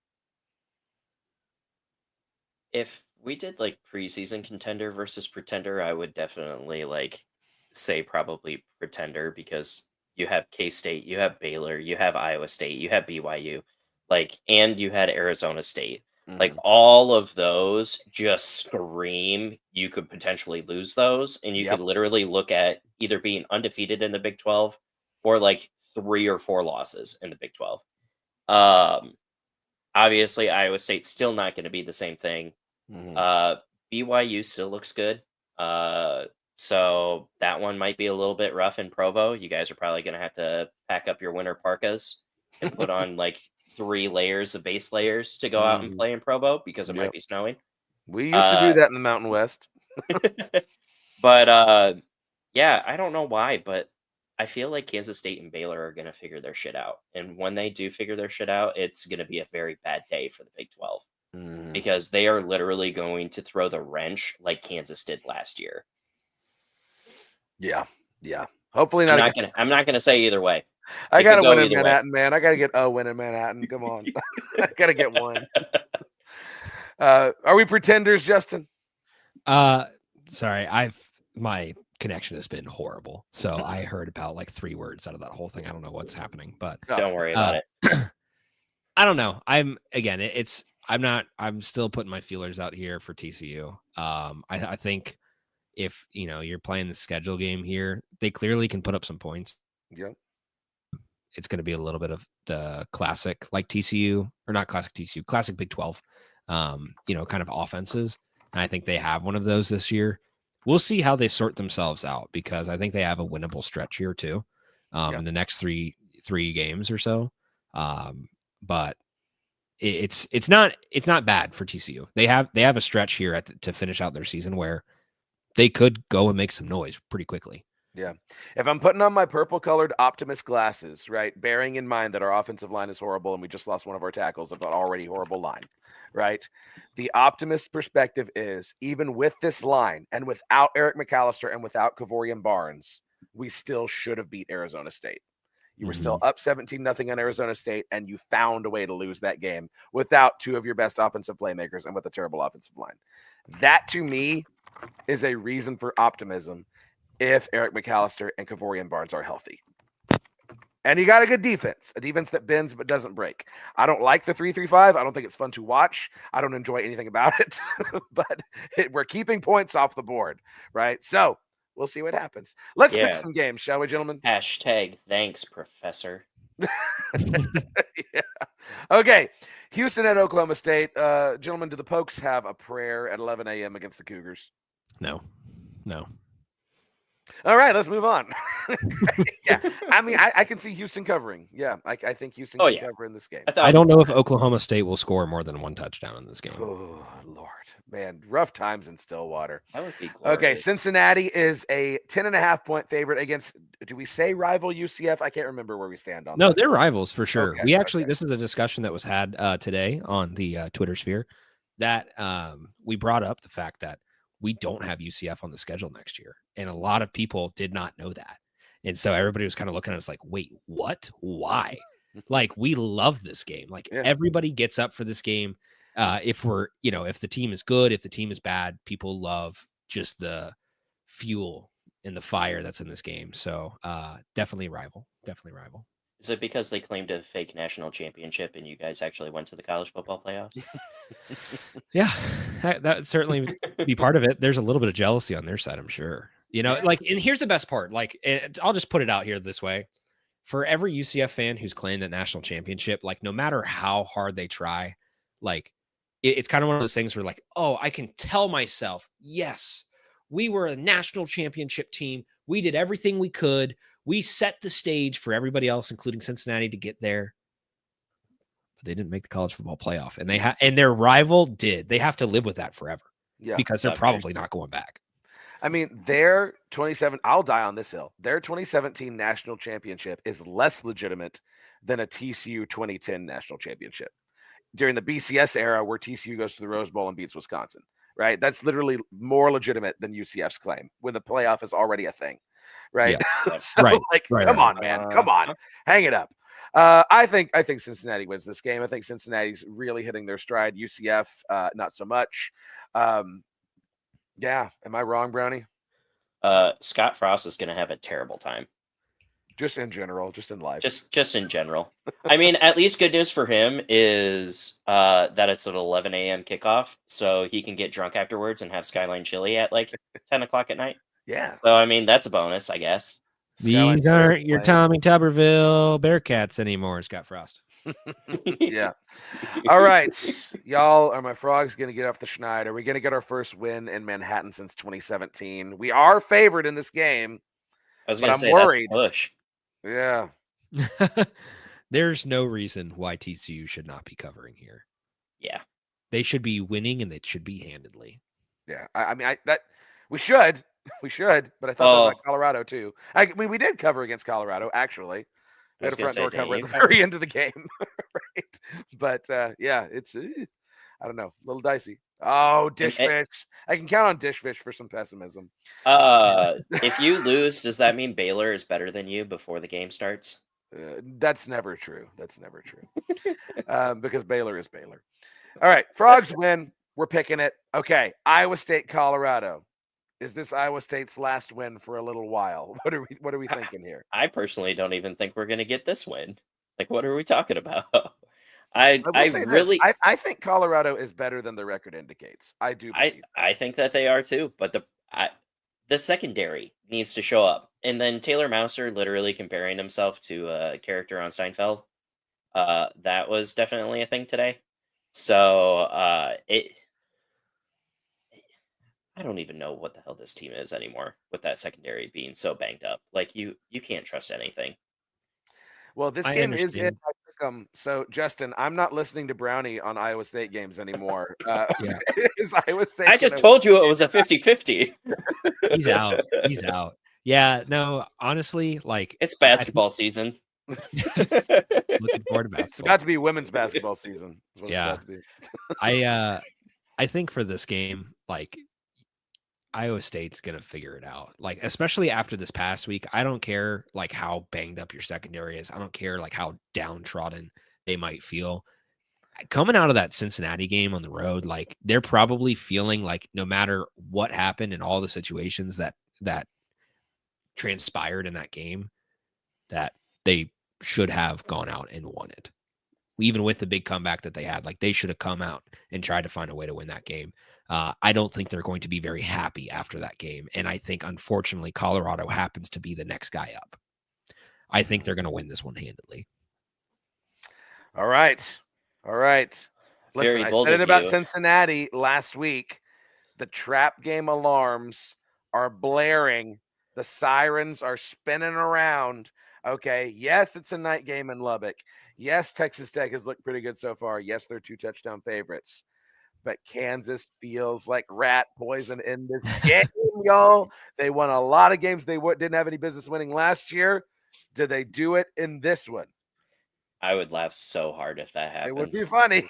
If we did like preseason contender versus pretender, I would definitely like say probably pretender because you have K-State, you have Baylor, you have Iowa State, you have BYU, like, and you had Arizona State. Like all of those just scream you could potentially lose those, and you could literally look at either being undefeated in the Big 12 or like 3 or 4 losses in the Big 12. Obviously, Iowa State's still not going to be the same thing. BYU still looks good. So that one might be a little bit rough in Provo. You guys are probably going to have to pack up your winter parkas and put on like 3 layers of base layers to go out and play in Provo because it might be snowing. We used to do that in the Mountain West. But yeah, I don't know why, but I feel like Kansas State and Baylor are going to figure their shit out. And when they do figure their shit out, it's going to be a very bad day for the Big 12 because they are literally going to throw the wrench like Kansas did last year. Yeah. Hopefully not. I'm not gonna say either way. I got to win in Manhattan, man. I got to get a win in Manhattan. Come on. I got to get one. Are we pretenders, Justin? Sorry, my connection has been horrible. So I heard about like 3 words out of that whole thing. I don't know what's happening, but Don't worry about it. I don't know. I'm still putting my feelers out here for TCU. I think if you're playing the schedule game here, they clearly can put up some points. Yeah. It's going to be a little bit of the classic like TCU, or not classic TCU, classic Big 12, kind of offenses. And I think they have one of those this year. We'll see how they sort themselves out, because I think they have a winnable stretch here too, in the next three games or so. But it's not bad for TCU. They have a stretch here to finish out their season where they could go and make some noise pretty quickly. Yeah. If I'm putting on my purple colored optimist glasses, right, bearing in mind that our offensive line is horrible and we just lost one of our tackles of an already horrible line, right? The optimist perspective is, even with this line and without Eric McAllister and without Kavorian Barnes, we still should have beat Arizona State. You were still up 17-0 on Arizona State, and you found a way to lose that game without 2 of your best offensive playmakers and with a terrible offensive line. That, to me, is a reason for optimism if Eric McAllister and Kavorian Barnes are healthy. And you got a good defense, a defense that bends but doesn't break. I don't like the 3-3-5. I don't think it's fun to watch. I don't enjoy anything about it, but we're keeping points off the board, right? So we'll see what happens. Let's pick some games, shall we, gentlemen? #thanks, Professor. Yeah. Okay. Houston at Oklahoma State. Gentlemen, do the Pokes have a prayer at 11 a.m. against the Cougars? No. All right, let's move on. Yeah, I mean, I can see Houston covering. Yeah, I think Houston can cover in this game. I don't know if Oklahoma State will score more than 1 touchdown in this game. Oh, Lord. Man, rough times in Stillwater. That would be glorious. Okay, Cincinnati is a 10.5-point favorite against, do we say rival UCF? I can't remember where we stand on that. No, they're rivals for sure. Okay, We actually, this is a discussion that was had today on the Twitter sphere, that we brought up the fact that we don't have UCF on the schedule next year. And a lot of people did not know that. And so everybody was kind of looking at us like, wait, what? Why? Like, we love this game. Like, everybody gets up for this game. If the team is good, if the team is bad, people love just the fuel and the fire that's in this game. So definitely rival. Is it because they claimed a fake national championship and you guys actually went to the college football playoffs? Yeah, that would certainly be part of it. There's a little bit of jealousy on their side, I'm sure. And here's the best part. Like, I'll just put it out here this way. For every UCF fan who's claimed that national championship, like, no matter how hard they try, like, it's kind of one of those things where, like, oh, I can tell myself, yes, we were a national championship team. We did everything we could. We set the stage for everybody else, including Cincinnati, to get there. But they didn't make the college football playoff, and and their rival did. They have to live with that forever, because they're probably not going back. I mean, their 27, I'll die on this hill. Their 2017 national championship is less legitimate than a TCU 2010 national championship. During the BCS era, where TCU goes to the Rose Bowl and beats Wisconsin, right? That's literally more legitimate than UCF's claim when the playoff is already a thing, right? Yeah. So, come on, man. Come on. Hang it up. I think Cincinnati wins this game. I think Cincinnati's really hitting their stride. UCF, not so much. Yeah. Am I wrong, Brownie? Scott Frost is going to have a terrible time. Just in general, just in life. Just in general. I mean, at least good news for him is that it's an 11 a.m. kickoff, so he can get drunk afterwards and have Skyline Chili at like 10 o'clock at night. Yeah. So, I mean, that's a bonus, I guess. These aren't your Tommy Tuberville Bearcats anymore, Scott Frost. Yeah. All right. Y'all, are my frogs going to get off the schneid? Are we going to get our first win in Manhattan since 2017? We are favored in this game. I was going to say, worried. That's a push. Yeah. There's no reason why TCU should not be covering here. Yeah. They should be winning, and it should be handedly. Yeah. I mean, we should, but I thought about Colorado too. I mean, we did cover against Colorado, actually. We had a front door cover at the very end of the game, right? But yeah, it's I don't know, a little dicey. Oh, Dish Fish! I can count on Dish Fish for some pessimism. If you lose, does that mean Baylor is better than you before the game starts? That's never true. Because Baylor is Baylor. All right, Frogs win. We're picking it. Okay, Iowa State, Colorado. Is this Iowa State's last win for a little while? What are we thinking here? I personally don't even think we're going to get this win. Like, what are we talking about? I will I say this. really, I think Colorado is better than the record indicates. I do believe. I think that they are too. But the secondary needs to show up. And then Taylor Mouser literally comparing himself to a character on Steinfeld. That was definitely a thing today. So I don't even know what the hell this team is anymore with that secondary being so banged up. Like you can't trust anything. Well, this I game is in understand. So, Justin, I'm not listening to Brownie on Iowa State games anymore. Yeah. Is Iowa State? I just told you it was a 50-50. He's out. He's out. Yeah, no, honestly, like It's I basketball season. think looking forward to It's basketball. about to be women's basketball season. Is what Yeah. it's about to be. I think for this game, like Iowa State's gonna figure it out. Like, especially after this past week, I don't care like how banged up your secondary is. I don't care like how downtrodden they might feel. Coming out of that Cincinnati game on the road, like they're probably feeling like no matter what happened in all the situations that transpired in that game, that they should have gone out and won it. Even with the big comeback that they had, like they should have come out and tried to find a way to win that game. I don't think they're going to be very happy after that game. And I think, unfortunately, Colorado happens to be the next guy up. I think they're going to win this one handedly. All right. All right. Listen, Very I bold said it of about you. Cincinnati last week. The trap game alarms are blaring. The sirens are spinning around. Okay. Yes, it's a night game in Lubbock. Yes, Texas Tech has looked pretty good so far. Yes, they're 2-touchdown favorites. But Kansas feels like rat poison in this game, y'all. They won a lot of games they didn't have any business winning last year. Did they do it in this one? I would laugh so hard if that happens. It would be funny.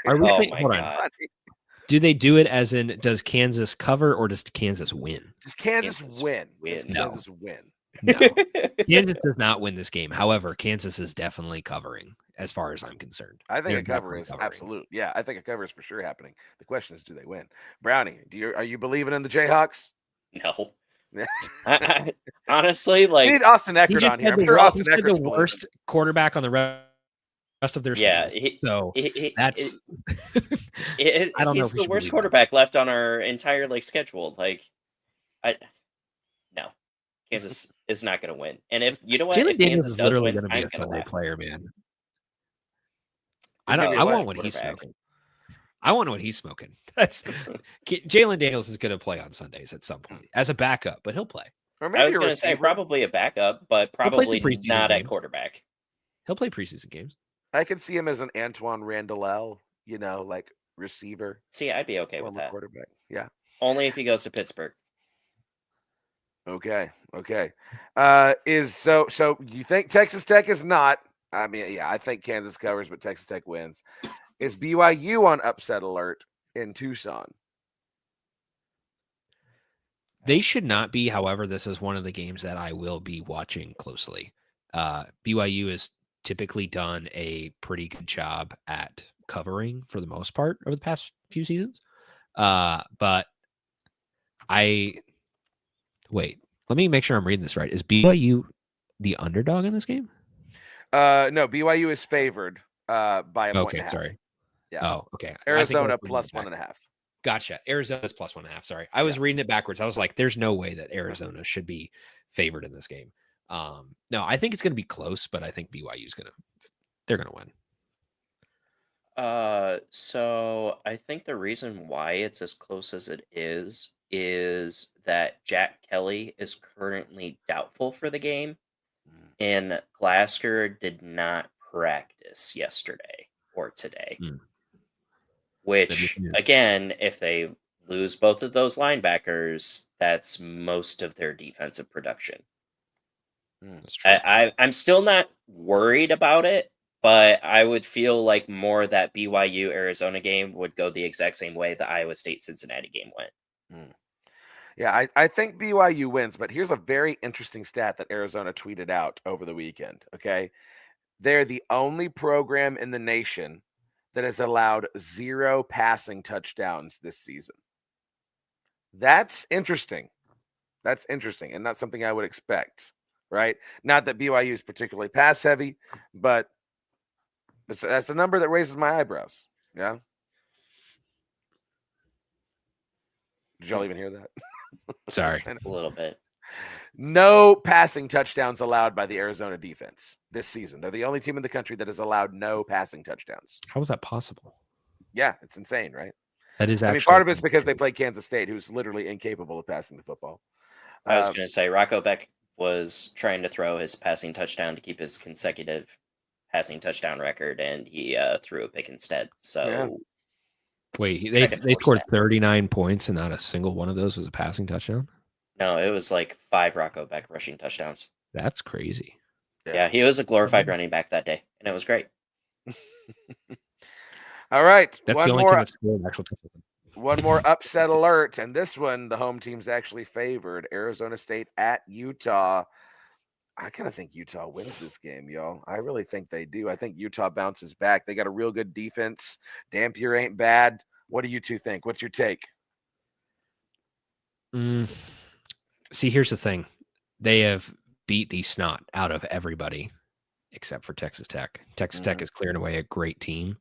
Are we Oh think, my hold on. god. Do they do it as in does Kansas cover or does Kansas win? Does Kansas Kansas win? win. Does No. Kansas win? No. Kansas does not win this game. However, Kansas is definitely covering as far as I'm concerned. I think They're a cover definitely is covering. absolute. Yeah, I think a cover is for sure happening. The question is, do they win? Brownie, are you believing in the Jayhawks? No. Yeah. I honestly, We like, need Austin He Eckert just on here. had I'm sure Austin he said Eckert's the believing. worst quarterback on the rest of their yeah, schools. So that's I I don't know he's if we the should worst believe that. quarterback left on our entire like schedule. Like, no, Kansas is not going to win. And if you know what, Jalen if Daniels Kansas is does literally win, going to be I'm a going to Sunday laugh. player, man. He's gonna be I a want what he's quarterback. smoking. I want what he's smoking. That's Jalen Daniels is going to play on Sundays at some point as a backup, but he'll play. Or I maybe was a going to say receiver. probably a backup, but He'll play some probably preseason not at games. quarterback. He'll play preseason games. I could see him as an Antoine Randall, like receiver, See, I'd be okay with former that. quarterback. Yeah. Only if he goes to Pittsburgh. Okay. So you think Texas Tech is not? I mean, yeah, I think Kansas covers, but Texas Tech wins. Is BYU on upset alert in Tucson? They should not be. However, this is one of the games that I will be watching closely. BYU has typically done a pretty good job at covering for the most part over the past few seasons. But let me make sure I'm reading this right. Is BYU the underdog in this game? No, BYU is favored by a point and a half. Sorry. Yeah. Oh, okay. Arizona plus 1.5. Gotcha. Arizona's plus 1.5. Sorry. I was reading it backwards. I was like, there's no way that Arizona should be favored in this game. No, I think it's going to be close, but I think BYU's they're going to win. So I think the reason why it's as close as it is that Jack Kelly is currently doubtful for the game, and Glasgow did not practice yesterday or today. Which, again, if they lose both of those linebackers, that's most of their defensive production. That's true. I'm still not worried about it, but I would feel like more that BYU Arizona game would go the exact same way the Iowa State Cincinnati game went. Yeah, I think BYU wins, but here's a very interesting stat that Arizona tweeted out over the weekend. Okay. They're the only program in the nation that has allowed 0 passing touchdowns this season. That's interesting. That's interesting and not something I would expect, right? Not that BYU is particularly pass heavy, but that's a number that raises my eyebrows. Yeah. Did y'all even hear that? Sorry. A little bit. No passing touchdowns allowed by the Arizona defense this season. They're the only team in the country that has allowed no passing touchdowns. How is that possible? Yeah, it's insane, right? That is I actually. mean, part of it's because they played Kansas State, who's literally incapable of passing the football. I was going to say Rocco Beck was trying to throw his passing touchdown to keep his consecutive passing touchdown record, and he threw a pick instead. So, Yeah. Wait, they scored 39 points, and not a single one of those was a passing touchdown? No, it was like 5 Rocco Beck rushing touchdowns. That's crazy. Yeah, he was a glorified running back that day, and it was great. All right. That's the only team that scored actual touchdowns. One more upset alert, and this one, the home team's actually favored. Arizona State at Utah. I kind of think Utah wins this game, y'all. I really think they do. I think Utah bounces back. They got a real good defense. Dampier ain't bad. What do you two think? What's your take? See, here's the thing. They have beat the snot out of everybody except for Texas Tech. Texas Tech is clearing away a great team.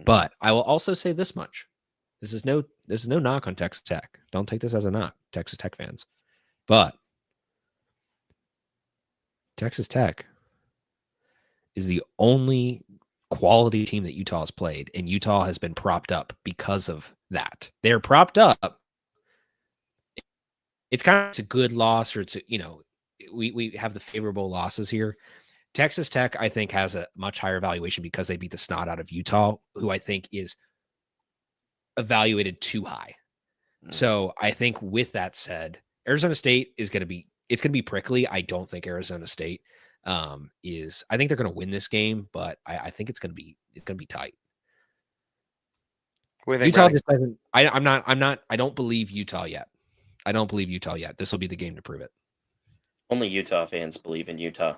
But I will also say this much. This is no knock on Texas Tech. Don't take this as a knock, Texas Tech fans. But Texas Tech is the only quality team that Utah has played, and Utah has been propped up because of that. They're propped up. It's kind of a good loss, or it's we have the favorable losses here. Texas Tech, I think, has a much higher valuation because they beat the snot out of Utah, who I think is evaluated too high. So I think with that said, Arizona State is going to be prickly. I don't think Arizona State is. I think they're going to win this game, but I think it's going to be tight. Utah just doesn't. I don't believe Utah yet. This will be the game to prove it. Only Utah fans believe in Utah.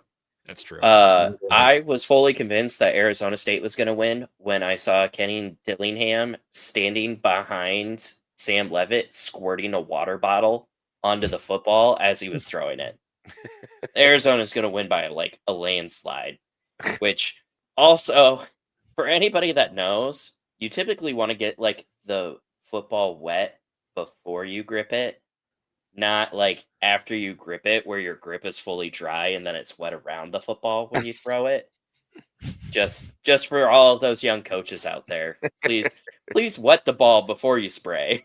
That's true. I was fully convinced that Arizona State was going to win when I saw Kenny Dillingham standing behind Sam Levitt squirting a water bottle onto the football as he was throwing it. Arizona's going to win by a landslide, which also, for anybody that knows, you typically want to get the football wet before you grip it. Not after you grip it, where your grip is fully dry and then it's wet around the football when you throw it. Just for all of those young coaches out there, please wet the ball before you spray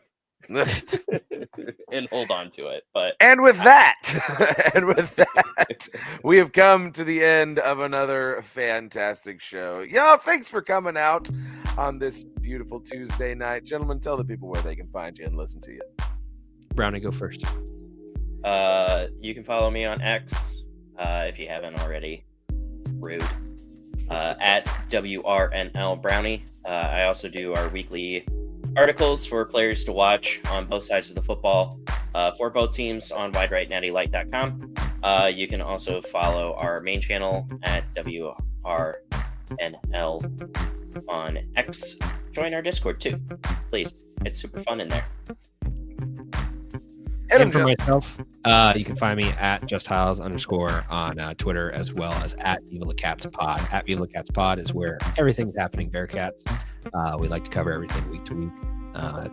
and hold on to it. And with that, we have come to the end of another fantastic show. Y'all, thanks for coming out on this beautiful Tuesday night. Gentlemen, tell the people where they can find you and listen to you. Brownie, go first. You can follow me on X if you haven't already. Rude. At WRNL Brownie. I also do our weekly articles for players to watch on both sides of the football for both teams on widerightnattylight.com. You can also follow our main channel at WRNL on X. Join our Discord too, please. It's super fun in there. And for myself, you can find me at @JustHiles_ on Twitter, as well as at Viva La Cats Pod. At Viva La Cats Pod is where everything's happening Bearcats. We like to cover everything week to week.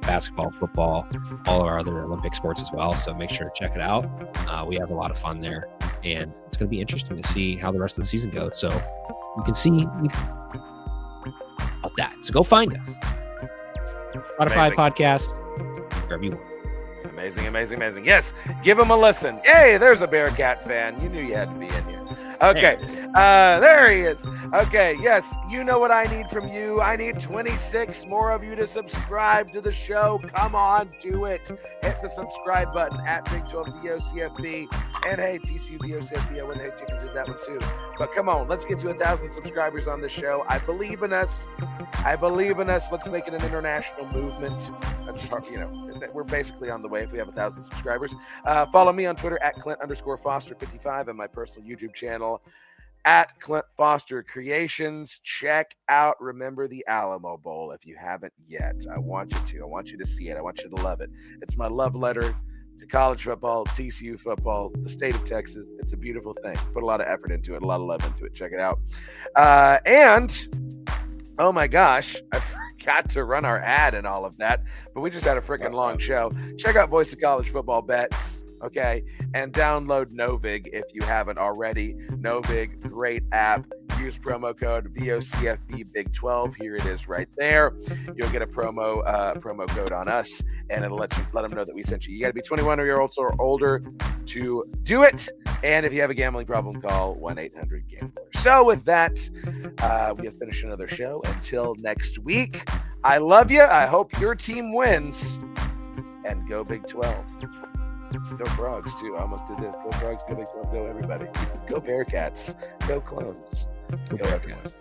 Basketball, football, all of our other Olympic sports as well. So make sure to check it out. We have a lot of fun there, and it's going to be interesting to see how the rest of the season goes. So you can see about that. So go find us. Spotify podcast, wherever you want. Amazing. Yes, give him a listen. Hey, there's a Bearcat fan. You knew you had to be in here. Okay, there he is. Okay, yes, you know what I need from you. I need 26 more of you to subscribe to the show. Come on, do it. Hit the subscribe button at Big 12 VOCFB. And hey, TCU VOCFB, I wouldn't hate you if you did that one too. But come on, let's get to 1,000 subscribers on the show. I believe in us. Let's make it an international movement. We're basically on the way if we have 1,000 subscribers. Follow me on Twitter at Clint_Foster55 and my personal YouTube channel at Clint Foster Creations. Check out Remember the Alamo Bowl if you haven't yet. I want you to see it. I want you to love it. It's my love letter to college football, TCU football, the state of Texas. It's a beautiful thing. Put a lot of effort into it, a lot of love into it. Check it out. And oh my gosh, I forgot to run our ad and all of that, but we just had a freaking long show. Check out Voice of College Football Bets, okay? And download Novig if you haven't already. Novig, great app. Use promo code VOCFB Big 12. Here it is right there. You'll get a promo code on us, and it'll let them know that we sent you. You got to be 21 or older to do it. And if you have a gambling problem, call 1-800-GAMBLER. So with that, we have finished another show. Until next week, I love you. I hope your team wins. And go Big 12. Go Frogs, too. I almost did this. Go Frogs, go Big 12, go everybody. Go Bearcats. Go Clones. Go Bearcats.